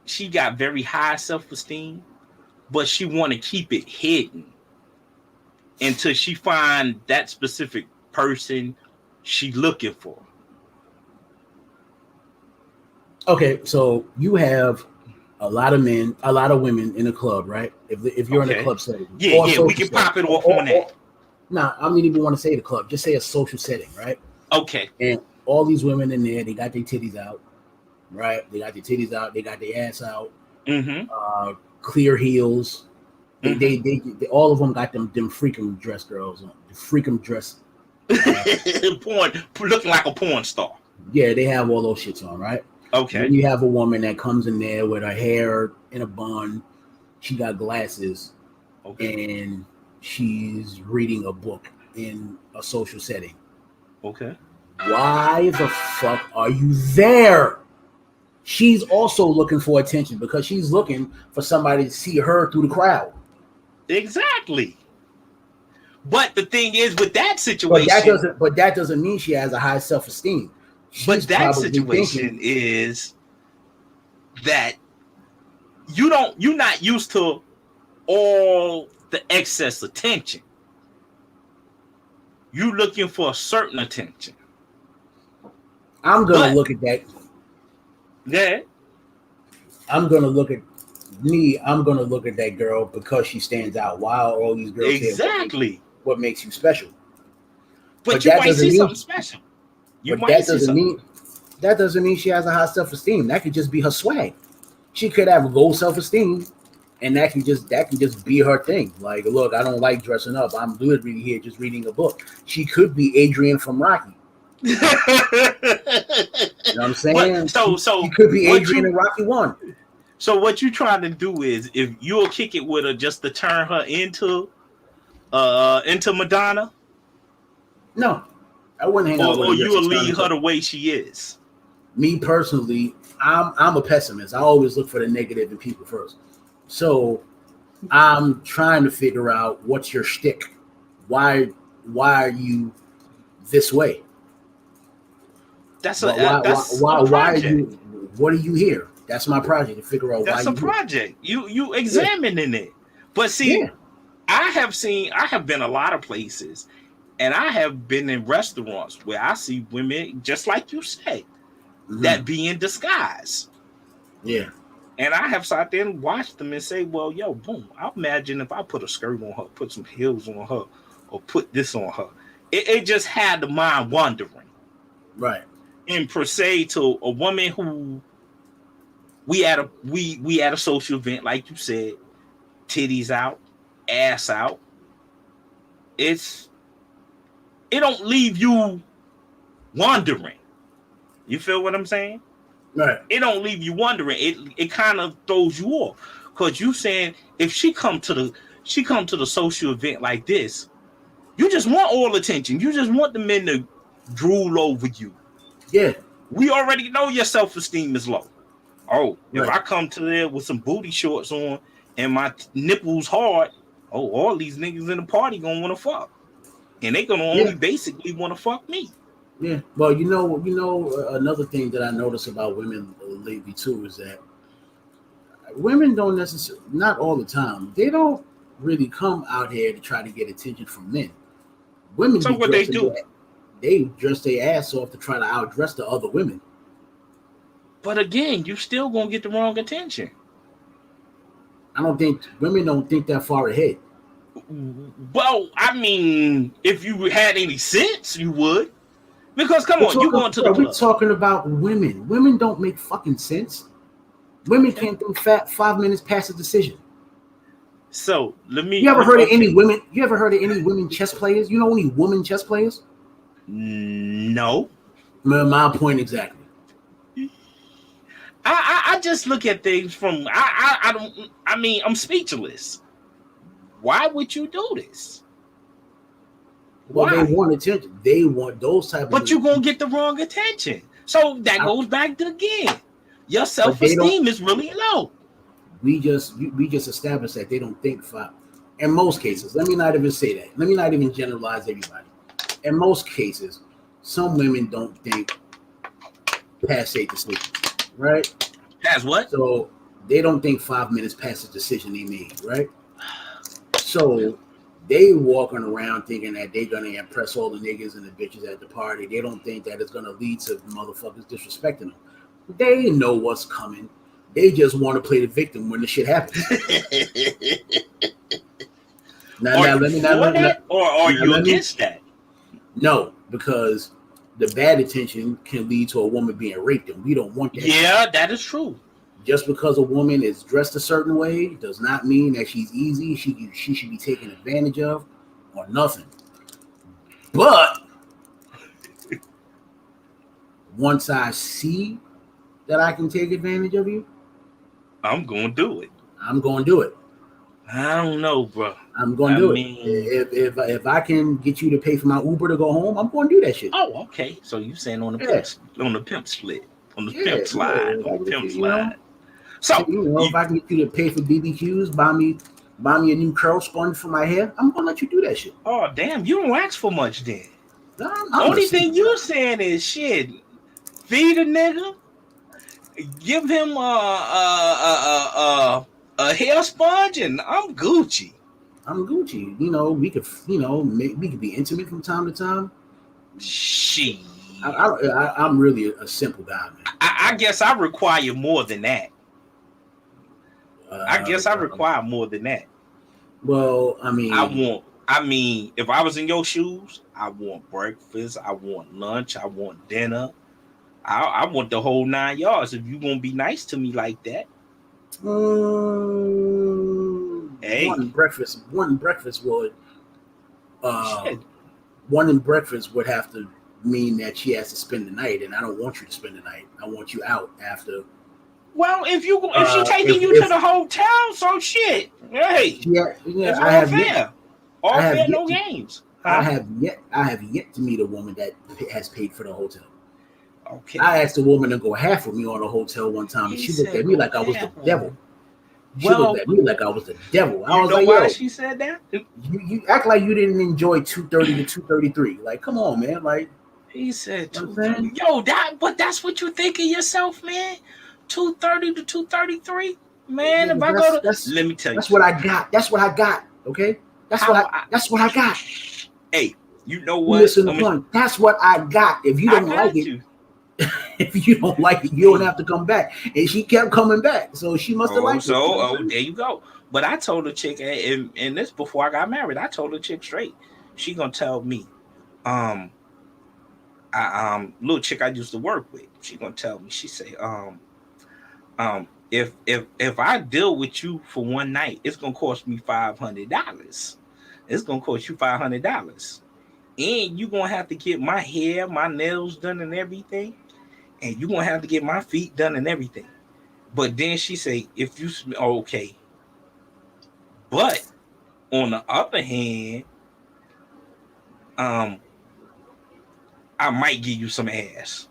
she got very high self-esteem, but she want to keep it hidden until she find that specific person she looking for. Okay, so you have a lot of men, a lot of women in a club, right? If you're in a club setting, we can pop it off on that. Nah, I don't even want to say the club. Just say a social setting, right? Okay. And all these women in there, they got their titties out, right? They got their titties out. They got their ass out. Mm-hmm. Clear heels. Mm-hmm. They all of them got them freaking dress girls on. The freaking dress. Porn, looking like a porn star. Yeah, they have all those shits on, right? Okay. Then you have a woman that comes in there with her hair in a bun. She got glasses. Okay. And she's reading a book in a social setting. Okay. Why the fuck are you there? She's also looking for attention because she's looking for somebody to see her through the crowd. Exactly. But the thing is, with that situation, but that doesn't mean she has a high self-esteem. But that situation is that you're not used to all the excess attention. You're looking for a certain attention. I'm gonna look at that. Yeah. I'm gonna look at that girl because she stands out. Why are all these girls exactly here? What makes you special? But you might see something special. That doesn't mean she has a high self-esteem. That could just be her swag. She could have low self-esteem, and that can just be her thing. Like, look, I don't like dressing up. I'm literally here just reading a book. She could be Adrian from Rocky. You know what I'm saying? She could be Adrian in Rocky 1. So what you trying to do is, if you'll kick it with her just to turn her into Madonna? No, I wouldn't hang out with her. Or you will leave her the way she is. Me personally, I'm a pessimist. I always look for the negative in people first. So I'm trying to figure out what's your shtick. Why are you this way? Why are you? What are you here? That's my project, to figure out why. That's a project. You examining it. But see, I have been a lot of places, and I have been in restaurants where I see women, just like you said, that be in disguise. Yeah. And I have sat there and watched them and say, well, yo, boom, I imagine if I put a skirt on her, put some heels on her, or put this on her, it just had the mind wandering. Right. And per se, to a woman who we at a social event, like you said, titties out, ass out. It don't leave you wondering. You feel what I'm saying? Right. It don't leave you wondering. It kind of throws you off, because you saying if she come to the social event like this, you just want all attention. You just want the men to drool over you. Yeah. We already know your self-esteem is low. Oh, right. If I come to there with some booty shorts on and my nipples hard, all these niggas in the party gonna want to fuck, and they gonna only basically want to fuck me. Yeah. Well, you know, another thing that I notice about women lately too is that women don't necessarily, not all the time, they don't really come out here to try to get attention from men. Women, so what they do? They dress their ass off to try to outdress the other women. But again, you still gonna get the wrong attention. I don't think women don't think that far ahead. Well, I mean, if you had any sense, you would. Because come on, you going to the club. We're talking about women. Women don't make fucking sense. Women can't think 5 minutes past a decision. So let me. You ever heard of any women? You ever heard of any women chess players? You know any women chess players? No. My point exactly. I just look at things from I'm speechless. Why would you do this? Well, they want attention. They want those type of. But you're gonna get the wrong attention. So that goes back to again. Your self-esteem is really low. We just established that they don't think five. In most cases, let me not even say that. Let me not even generalize everybody. In most cases, some women don't think past 8 decisions, right? Past what? So they don't think 5 minutes past the decision they made, right? So they walking around thinking that they're gonna impress all the niggas and the bitches at the party. They don't think that it's gonna lead to motherfuckers disrespecting them. They know what's coming. They just want to play the victim when the shit happens. Or are you against that? No, because the bad attention can lead to a woman being raped, and we don't want that. Yeah, that is true. Just because a woman is dressed a certain way does not mean that she's easy. She should be taken advantage of or nothing. But once I see that I can take advantage of you, I'm going to do it. I'm going to do it. I don't know, bro. I'm going to do it. If I can get you to pay for my Uber to go home, I'm going to do that shit. Oh, okay. So you saying on the pimp split, on the pimp slide, on the pimp slide. So if I can get you to pay for BBQs, buy me a new curl sponge for my hair, I'm going to let you do that shit. Oh, damn. You don't ask for much then. The only thing you're saying is shit. Feed a nigga. Give him a hair sponge, and I'm Gucci. You know, we could be intimate from time to time. She. I'm really a simple guy, man. I guess I require more than that. I require more than that. Well, I mean, if I was in your shoes, I want breakfast, I want lunch, I want dinner. I want the whole 9 yards. If you gonna be nice to me like that, hey, one breakfast would have to mean that she has to spend the night, and I don't want you to spend the night. I want you out after. Well, if she taking you to the hotel, so shit. Hey, it's all fair. All fair, no games. I have yet to meet a woman that has paid for the hotel. Okay. I asked a woman to go half with me on a hotel one time, and she looked at me like I was the devil. She looked at me like I was the devil. I was like, why she said that? You act like you didn't enjoy 2:30 to 2:33. Like, come on, man. Like, he said 2:30. But that's what you think of yourself, man. 2:30 to 2:33, man. Yeah, if I go to, let me tell you, that's what I got. That's what I got. Okay, that's what I got. Hey, you know what? Listen to the point. That's what I got. If you don't like it. If you don't like it, you don't have to come back. And she kept coming back, so she must have liked it. There you go. But I told the chick, and this before I got married, I told the chick straight. She gonna tell me, little chick I used to work with. She gonna tell me. She say, if I deal with you for one night, it's gonna cost me $500. It's gonna cost you $500, and you're gonna have to get my hair, my nails done, and everything, and you're gonna have to get my feet done and everything. But then she say, if you okay, but on the other hand, I might give you some ass.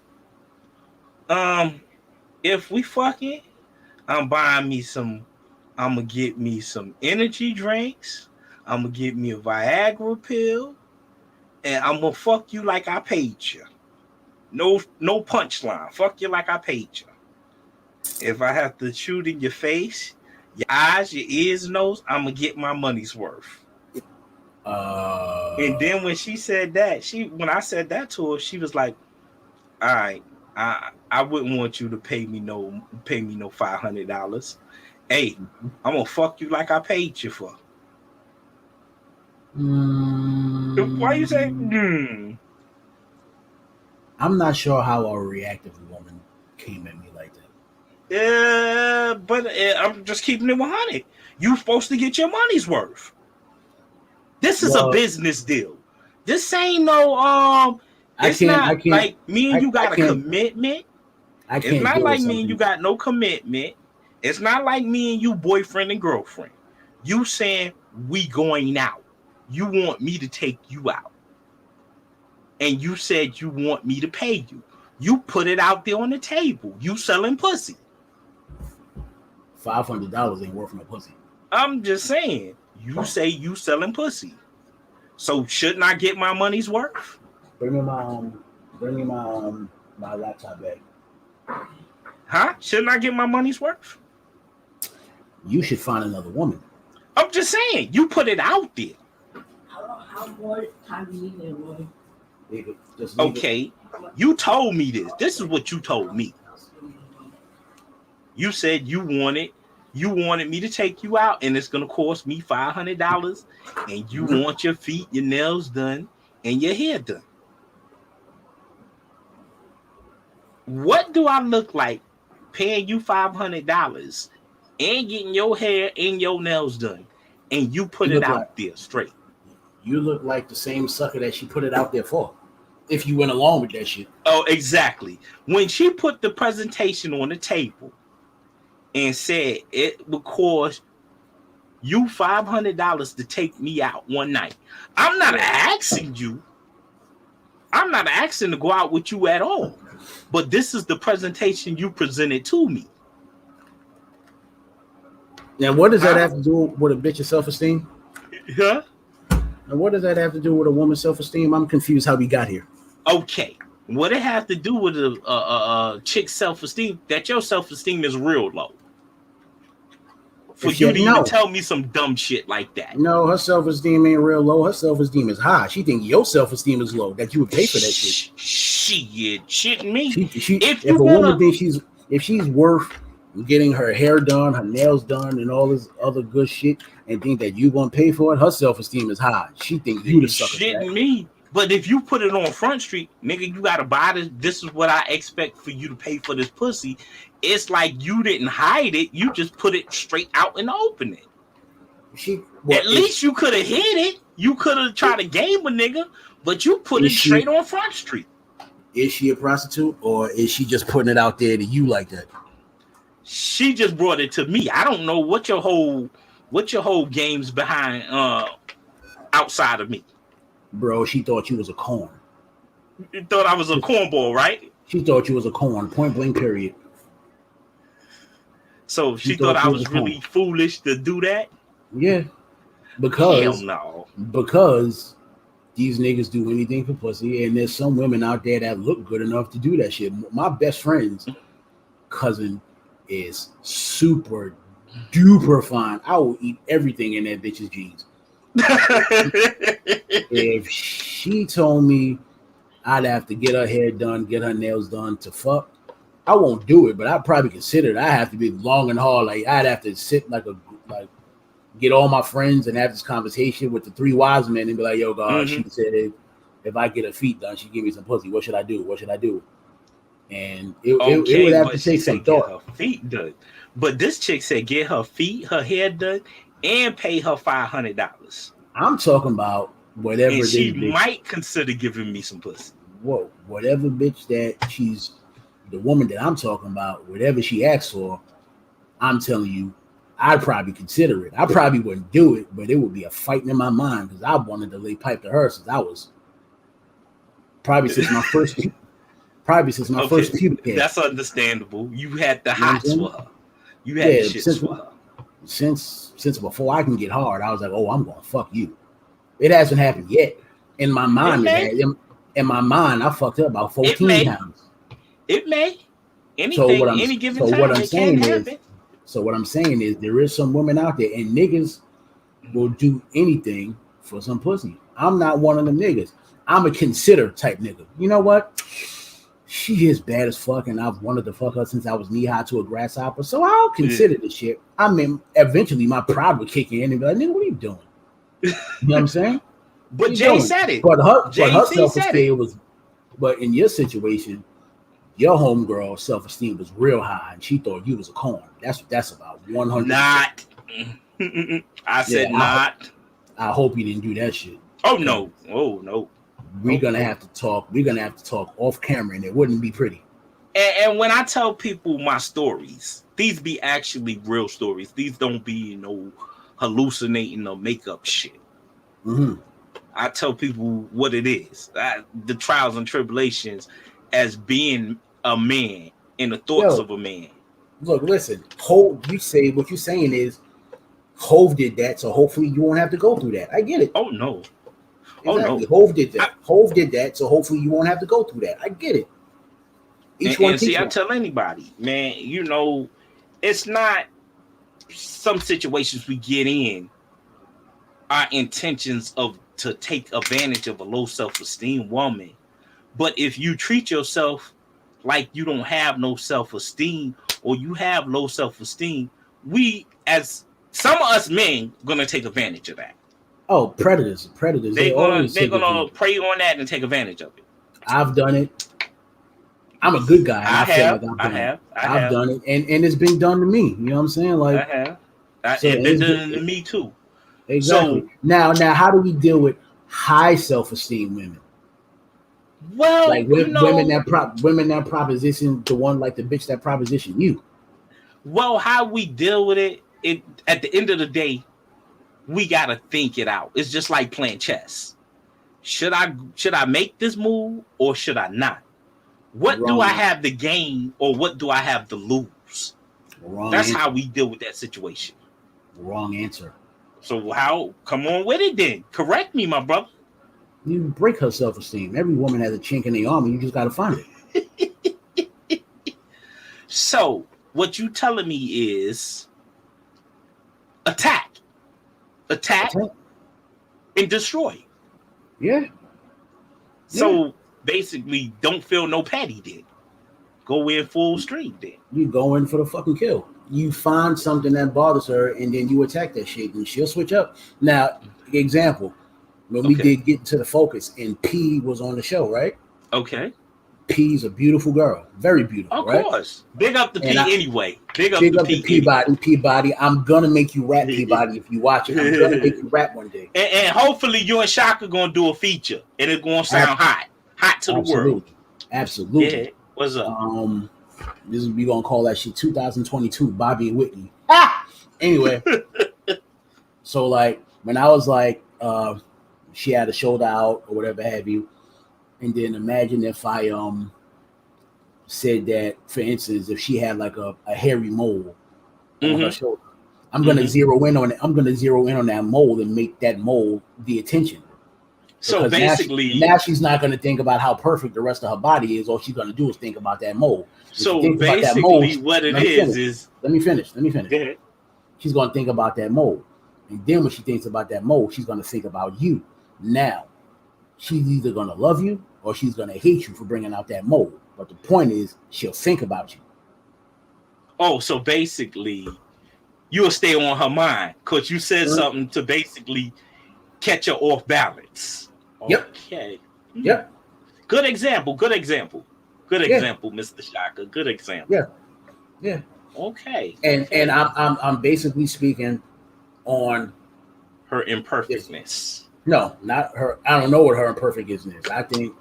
If we fucking, I'm gonna get me some energy drinks. I'm gonna get me a Viagra pill, and I'm gonna fuck you like I paid you. No punchline. Fuck you like I paid you. If I have to shoot in your face, your eyes, your ears, nose, I'm gonna get my money's worth. And then when she said that, when I said that to her, she was like, "All right, I wouldn't want you to pay me no $500. Hey, I'm gonna fuck you like I paid you for." Why you say? I'm not sure how a reactive woman came at me like that. Yeah, but I'm just keeping it 100. You supposed to get your money's worth. This is a business deal. This ain't no it's not like me and you got a commitment. It's not like me and you got no commitment. It's not like me and you boyfriend and girlfriend. You saying we going out. You want me to take you out. And you said you want me to pay you. You put it out there on the table. You selling pussy. $500 ain't worth no pussy. I'm just saying. You say you selling pussy. So shouldn't I get my money's worth? Bring me my laptop back. Huh? Shouldn't I get my money's worth? You should find another woman. I'm just saying. You put it out there. How more time do you need there, boy? Okay. You told me this. This is what you told me. You said you wanted me to take you out, and it's gonna cost me $500, and you want your feet, your nails done, and your hair done. What do I look like paying you $500 and getting your hair and your nails done, and you put it out there straight? You look like the same sucker that she put it out there for. If you went along with that shit. Oh, exactly. When she put the presentation on the table and said it would cost you $500 to take me out one night, I'm not asking you. I'm not asking to go out with you at all. But this is the presentation you presented to me. Now, what does that have to do with a bitch's self-esteem? Huh? And what does that have to do with a woman's self-esteem? I'm confused how we got here. Okay. What it has to do with a chick's self-esteem, that your self-esteem is real low. For you to even tell me some dumb shit like that. No, her self-esteem ain't real low. Her self-esteem is high. She think your self-esteem is low, that you would pay for that shit. Shitting me. If a woman thinks she's worth getting her hair done, her nails done, and all this other good shit, and think that you gonna pay for it, her self-esteem is high. She thinks you the sucker. Shitting me. But if you put it on Front Street, nigga, you gotta buy this. This is what I expect for you to pay for this pussy. It's like you didn't hide it. You just put it straight out in the open. At least you could have hid it. You could have tried to game a nigga, but you put it straight on Front Street. Is she a prostitute, or is she just putting it out there to you like that? She just brought it to me. I don't know what your whole game's behind outside of me. Bro, she thought you was a corn. You thought I was a cornball, right? She thought you was a corn, point blank, period. So she thought I was really foolish to do that? Yeah. Because hell no. Because these niggas do anything for pussy, and there's some women out there that look good enough to do that shit. My best friend's cousin is super duper fine. I will eat everything in that bitch's jeans. If she told me I'd have to get her hair done, get her nails done to fuck, I won't do it, but I'd probably consider it. I have to be long and hard. Like I'd have to sit like get all my friends and have this conversation with the three wise men and be like, yo, God, she said if I get her feet done, she give me some pussy. What should I do? What should I do? And it would have to take some thought. Get her feet done. But this chick said get her feet, her hair done, and pay her $500. I'm talking about whatever. And she might consider giving me some pussy. Whoa, whatever bitch that she's, the woman that I'm talking about, whatever she asks for, I'm telling you, I'd probably consider it. I probably wouldn't do it, but it would be a fight in my mind because I wanted to lay pipe to her since I was since my first puberty. That's understandable. You had the hots for her. You had the shits for her. Since before I can get hard, I was like, oh, I'm gonna fuck you. It hasn't happened yet. In my mind, in my mind, I fucked up about 14 times. It may. Anything, any given time, it can happen. So what I'm saying is there is some women out there, and niggas will do anything for some pussy. I'm not one of them niggas. I'm a consider type nigga. You know what? She is bad as fuck, and I've wanted to fuck her since I was knee high to a grasshopper. So I'll consider the shit. I mean, eventually my pride would kick in and be like, nigga, what are you doing? You know what I'm saying? But Jay said it. But her self-esteem was, but in your situation, your homegirl self-esteem was real high, and she thought you was a corn. That's what that's about. 100%. Not. I said not. I hope you didn't do that shit. Oh no. Oh no. We're gonna have to talk. We're gonna have to talk off camera, and it wouldn't be pretty. And when I tell people my stories, these be actually real stories. These don't be no hallucinating or makeup shit. Mm-hmm. I tell people what it is. The trials and tribulations as being a man and the thoughts of a man. Look, listen. Hove, you say what you're saying is Hove did that, so hopefully you won't have to go through that. I get it. Oh no. Exactly. Oh no. Hove did that. Hove did that, so hopefully you won't have to go through that. I get it. I tell anybody, man, you know, it's not some situations we get in our intentions of to take advantage of a low self-esteem woman. But if you treat yourself like you don't have no self-esteem or you have low self-esteem, we as some of us men gonna take advantage of that. Oh, predators. They're gonna prey on that and take advantage of it. I've done it. I'm a good guy. I have done it, and it's been done to me. You know what I'm saying? Like I have. It's been done to me too. Exactly. So, now, how do we deal with high self-esteem women? Well, like women that proposition the one like the bitch that proposition you. Well, how we deal with it at the end of the day, we gotta think it out. It's just like playing chess. Should I make this move or should I not? What do I have to gain or what do I have to lose? That's how we deal with that situation. Wrong answer. So come on with it then. Correct me, my brother. You break her self-esteem. Every woman has a chink in the armor. You just got to find it. So what you telling me is attack, and destroy. Yeah. So basically, don't feel no patty then. Go in full stream then. You go in for the fucking kill. You find something that bothers her, and then you attack that shit, and she'll switch up. Now, example, when we did get into the focus, and P was on the show, right? Okay. P's a beautiful girl, very beautiful. Of course. Big up the P anyway. Big up the Peabody. Peabody. I'm gonna make you rap, Peabody. If you watch it, I'm gonna make you rap one day. And hopefully you and Shaka gonna do a feature, and it's gonna sound hot to the world. Absolutely. Yeah. What's up? We gonna call that shit 2022 Bobby and Whitney. Anyway, so like when I was like, she had a shoulder out or whatever have you, and then imagine if I said that, for instance, if she had like a hairy mole on her shoulder, I'm gonna zero in on it. I'm gonna zero in on that mole and make that mole the attention. So basically, now she's not going to think about how perfect the rest of her body is. All she's going to do is think about that mole. So basically, what it is let me finish. Go ahead. She's going to think about that mole, and then when she thinks about that mole, she's going to think about you. Now, she's either going to love you or she's going to hate you for bringing out that mole. But the point is, she'll think about you. Oh, so basically, you'll stay on her mind because you said something to basically catch her off balance. Yep. Okay. Yep. Good example. Good example, Mr. Shaka. Good example. Yeah. Okay. And I'm basically speaking on her imperfectness. No, not her. I don't know what her imperfectness is. I think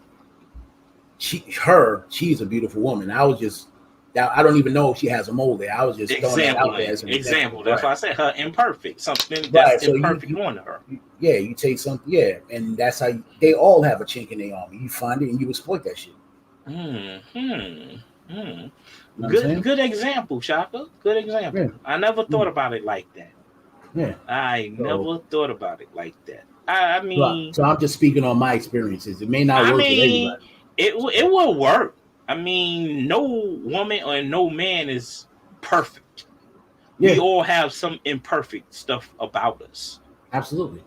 she's a beautiful woman. I don't even know if she has a mole there. I was just throwing that out there as an example. That's why I said her imperfect. Something that's imperfect on her. You take something, and that's how they all have a chink in their armor. You find it and you exploit that shit. Good example, Shaka. Good example. Yeah. I never thought about it like that. Yeah. Never thought about it like that. I mean, so I'm just speaking on my experiences. It may not work with everybody. It will work. I mean, no woman or no man is perfect. We all have some imperfect stuff about us. Absolutely.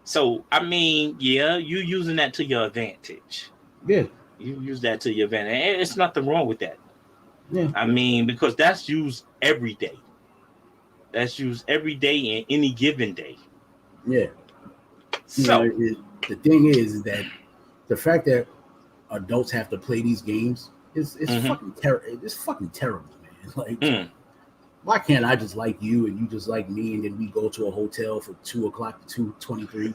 So, I mean, you using that to your advantage. Yeah. You use that to your advantage. And it's nothing wrong with that. Yeah. I mean, because that's used every day. That's used every day and any given day. Yeah. So the thing is that the fact that adults have to play these games is fucking terrible. It's fucking terrible, man. Like, why can't I just like you and you just like me, and then we go to a hotel for 2:00 to 2:23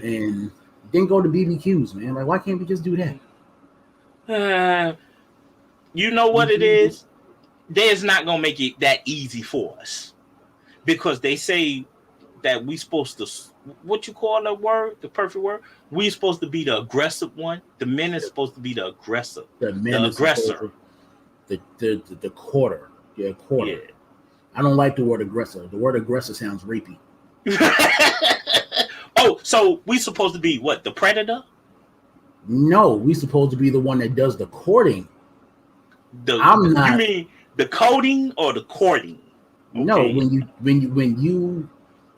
and then go to BBQs, man? Like, why can't we just do that? You know what it is? They're not gonna make it that easy for us because they say that we supposed to, what you call that word, the perfect word? We supposed to be the aggressive one. The men is supposed to be the aggressor. The aggressor. The quarter. Yeah, quarter. Yeah. I don't like the word aggressor. The word aggressor sounds rapey. Oh, so we supposed to be what? The predator? No, we supposed to be the one that does the courting. I'm not. You mean the coding or the courting? Okay. No, when you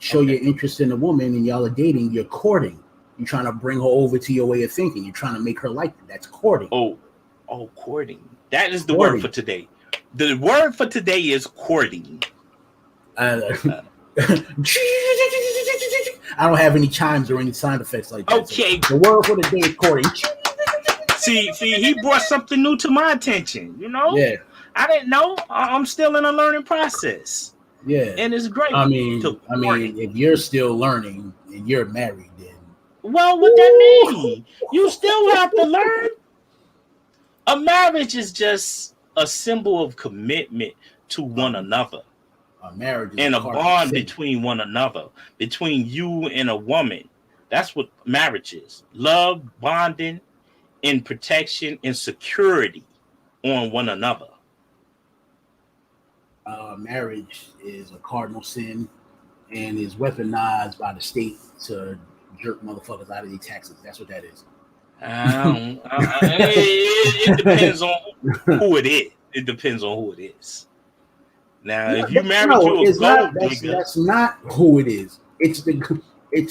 show your interest in a woman and y'all are dating, you're courting. You're trying to bring her over to your way of thinking. You're trying to make her like you. That's courting. Oh, courting. That is the word for today. The word for today is courting. I don't have any chimes or any sound effects like that. Okay. So the word for the day is courting. See, he brought something new to my attention. You know? Yeah. I didn't know. I'm still in a learning process. Yeah. And it's great. I mean, if you're still learning and you're married, then. Well, what that mean? You still have to learn. A marriage is just a symbol of commitment to one another. A marriage is and a bond between one another, between you and a woman. That's what marriage is. Love, bonding, and protection and security on one another. Marriage is a cardinal sin and is weaponized by the state to jerk motherfuckers out of their taxes. That's what that is. It depends on who it is. It depends on who it is. Now, if you marry that's not who it is. It's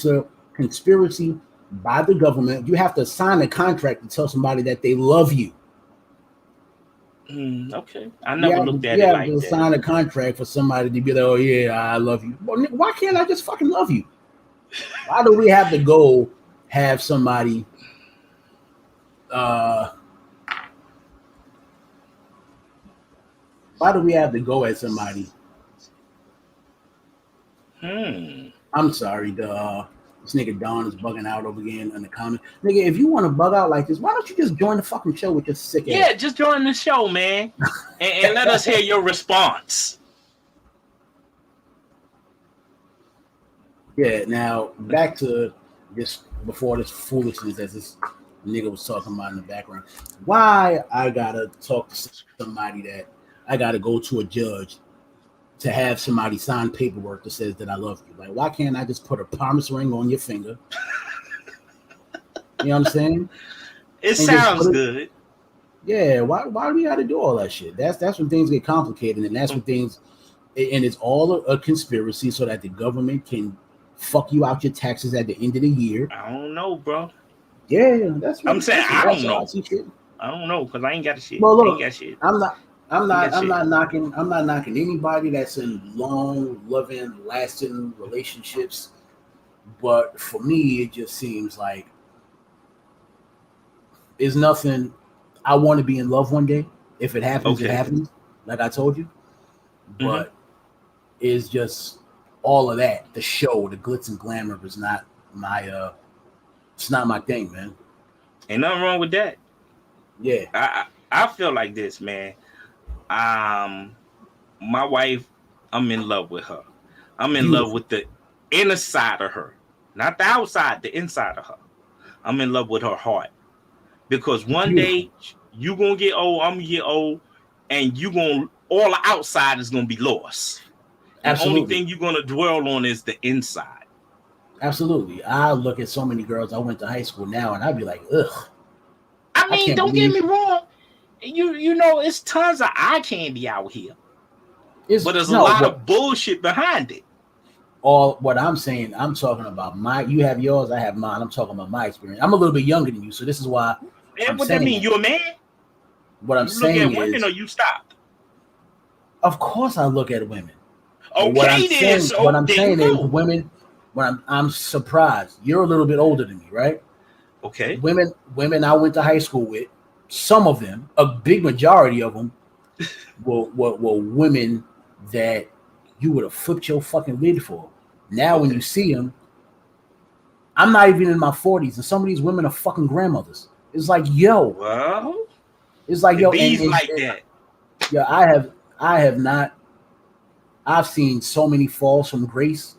a conspiracy by the government. You have to sign a contract to tell somebody that they love you. Okay, I never looked at it like that. You have to sign a contract for somebody to be like, "Oh yeah, I love you." Well, why can't I just fucking love you? Why do we have to go have somebody? Why do we have to go at somebody? I'm sorry, this nigga Don is bugging out over again in the comments. Nigga, if you want to bug out like this, why don't you just join the fucking show with your sick ass? Yeah, just join the show, man, and let us hear your response. Yeah, now back to this before this foolishness as this nigga was talking about in the background. Why I gotta talk to somebody that I gotta go to a judge to have somebody sign paperwork that says that I love you? Like, why can't I just put a promise ring on your finger? You know what I'm saying? It sounds good. Yeah, why do we gotta do all that shit? That's when things get complicated, and that's when things, and it's all a conspiracy so that the government can fuck you out your taxes at the end of the year. I don't know, bro. Yeah, that's what I'm saying. I don't know. I don't know because I ain't got the shit. Well, look, I ain't got shit. I'm not knocking anybody that's in long, loving, lasting relationships. But for me, it just seems like there's nothing. I want to be in love one day. If it happens, Okay. it happens. Like I told you. But it's just all of that. The show, the glitz and glamour is not my it's not my thing, man. Ain't nothing wrong with that. Yeah. I feel like this, man. My wife, I'm in love with her. I'm in love with the inner side of her, not the outside, the inside of her. I'm in love with her heart, because one day you gonna get old, I'm gonna get old, and all the outside is gonna be lost. And the only thing you're gonna dwell on is the inside. Absolutely. I look at so many girls I went to high school now, and I'd be like, ugh. I mean, don't get me wrong. You know, it's tons of eye candy out here. But there's a lot of bullshit behind it. All what I'm saying, I'm talking about you have yours, I have mine. I'm talking about my experience. I'm a little bit younger than you, so this is why. And what that mean? You a man? What I'm saying look at women, or you stopped? Of course, I look at women. Okay, what I'm saying is women. I'm surprised. You're a little bit older than me, right? Okay. Women I went to high school with, some of them, a big majority of them, were women that you would have flipped your fucking lid for. Now, when you see them, I'm not even in my 40s, and some of these women are fucking grandmothers. It's like, yo. Well, it's like, yo. And like that. Yeah, I have not. I've seen so many falls from grace.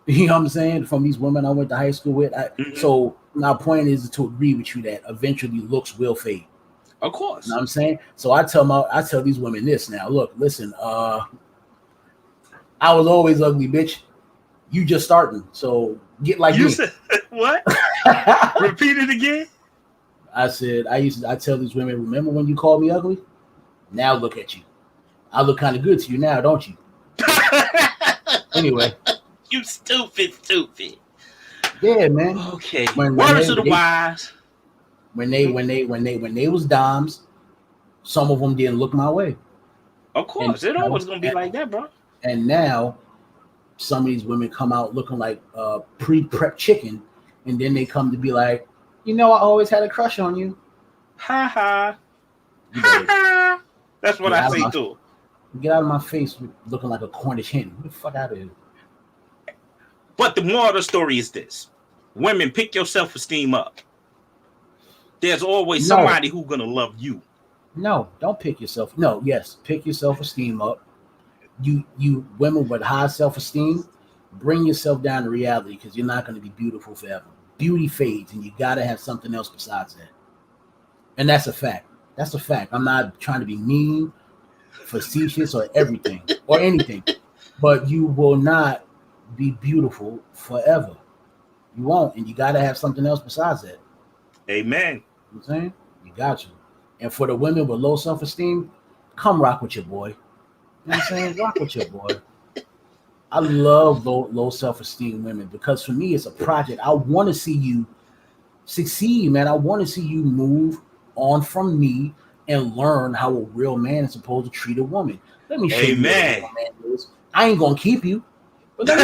You know what I'm saying? From these women I went to high school with. So my point is to agree with you that eventually looks will fade. Of course. You know what I'm saying? So I tell these women this now. Look, listen, I was always ugly, bitch. You just starting. So get like you me. Said what? Repeat it again. I said, I tell these women, remember when you called me ugly? Now look at you. I look kind of good to you now, don't you? Anyway. You stupid. Yeah, man. Okay. Words of the wise. When they was dimes, some of them didn't look my way. Of course, it always gonna be like that, bro. And now, some of these women come out looking like pre-prep chicken, and then they come to be like, you know, I always had a crush on you. Ha ha. Ha ha. That's what I say too. Get out of my face looking like a Cornish hen. Get the fuck out of here. But the moral of the story is this: women, pick your self-esteem up. There's always somebody who's gonna love you. No, don't pick yourself. No, yes, pick your self-esteem up. You women with high self-esteem, bring yourself down to reality, because you're not going to be beautiful forever. Beauty fades, and you got to have something else besides that. And that's a fact. That's a fact. I'm not trying to be mean, facetious, or everything or anything, but you will not be beautiful forever. You won't, and you got to have something else besides that. Amen. You know what I'm saying? You got you. And for the women with low self-esteem, come rock with your boy. You know what I'm saying? Rock with your boy. I love low self-esteem women, because for me, it's a project. I want to see you succeed, man. I want to see you move on from me and learn how a real man is supposed to treat a woman. Let me show you what a real man is. I ain't going to keep you, but let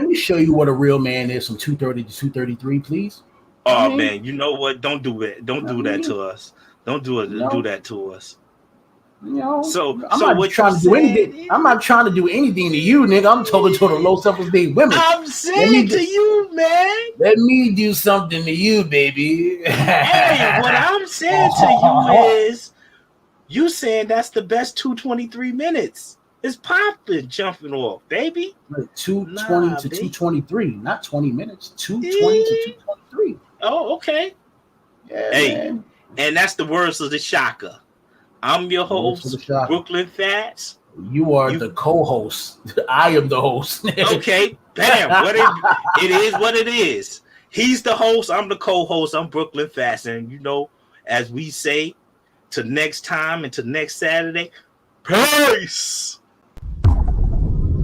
me show you what a real man is from 230 to 233, please. Oh, man, you know what? Don't do it. Don't do that to us. Don't do it. Do that to us. You know, so I'm not trying to do anything. I'm not trying to do anything to you, nigga. I'm talking to the low self-esteem women. I'm saying to you, man. Let me do something to you, baby. Hey, what I'm saying to you is, you saying that's the best 223 minutes. It's popping, jumping off, baby. 220 to 223, not 20 minutes. 220 to 223. Oh, okay. Yeah, hey, man. And that's the words of the Shaka. I'm your host, Bklyn Phatz. You are the co-host. I am the host. Okay, bam. It is what it is. He's the host. I'm the co-host. I'm Bklyn Phatz. And, you know, as we say, to next time and to next Saturday, peace.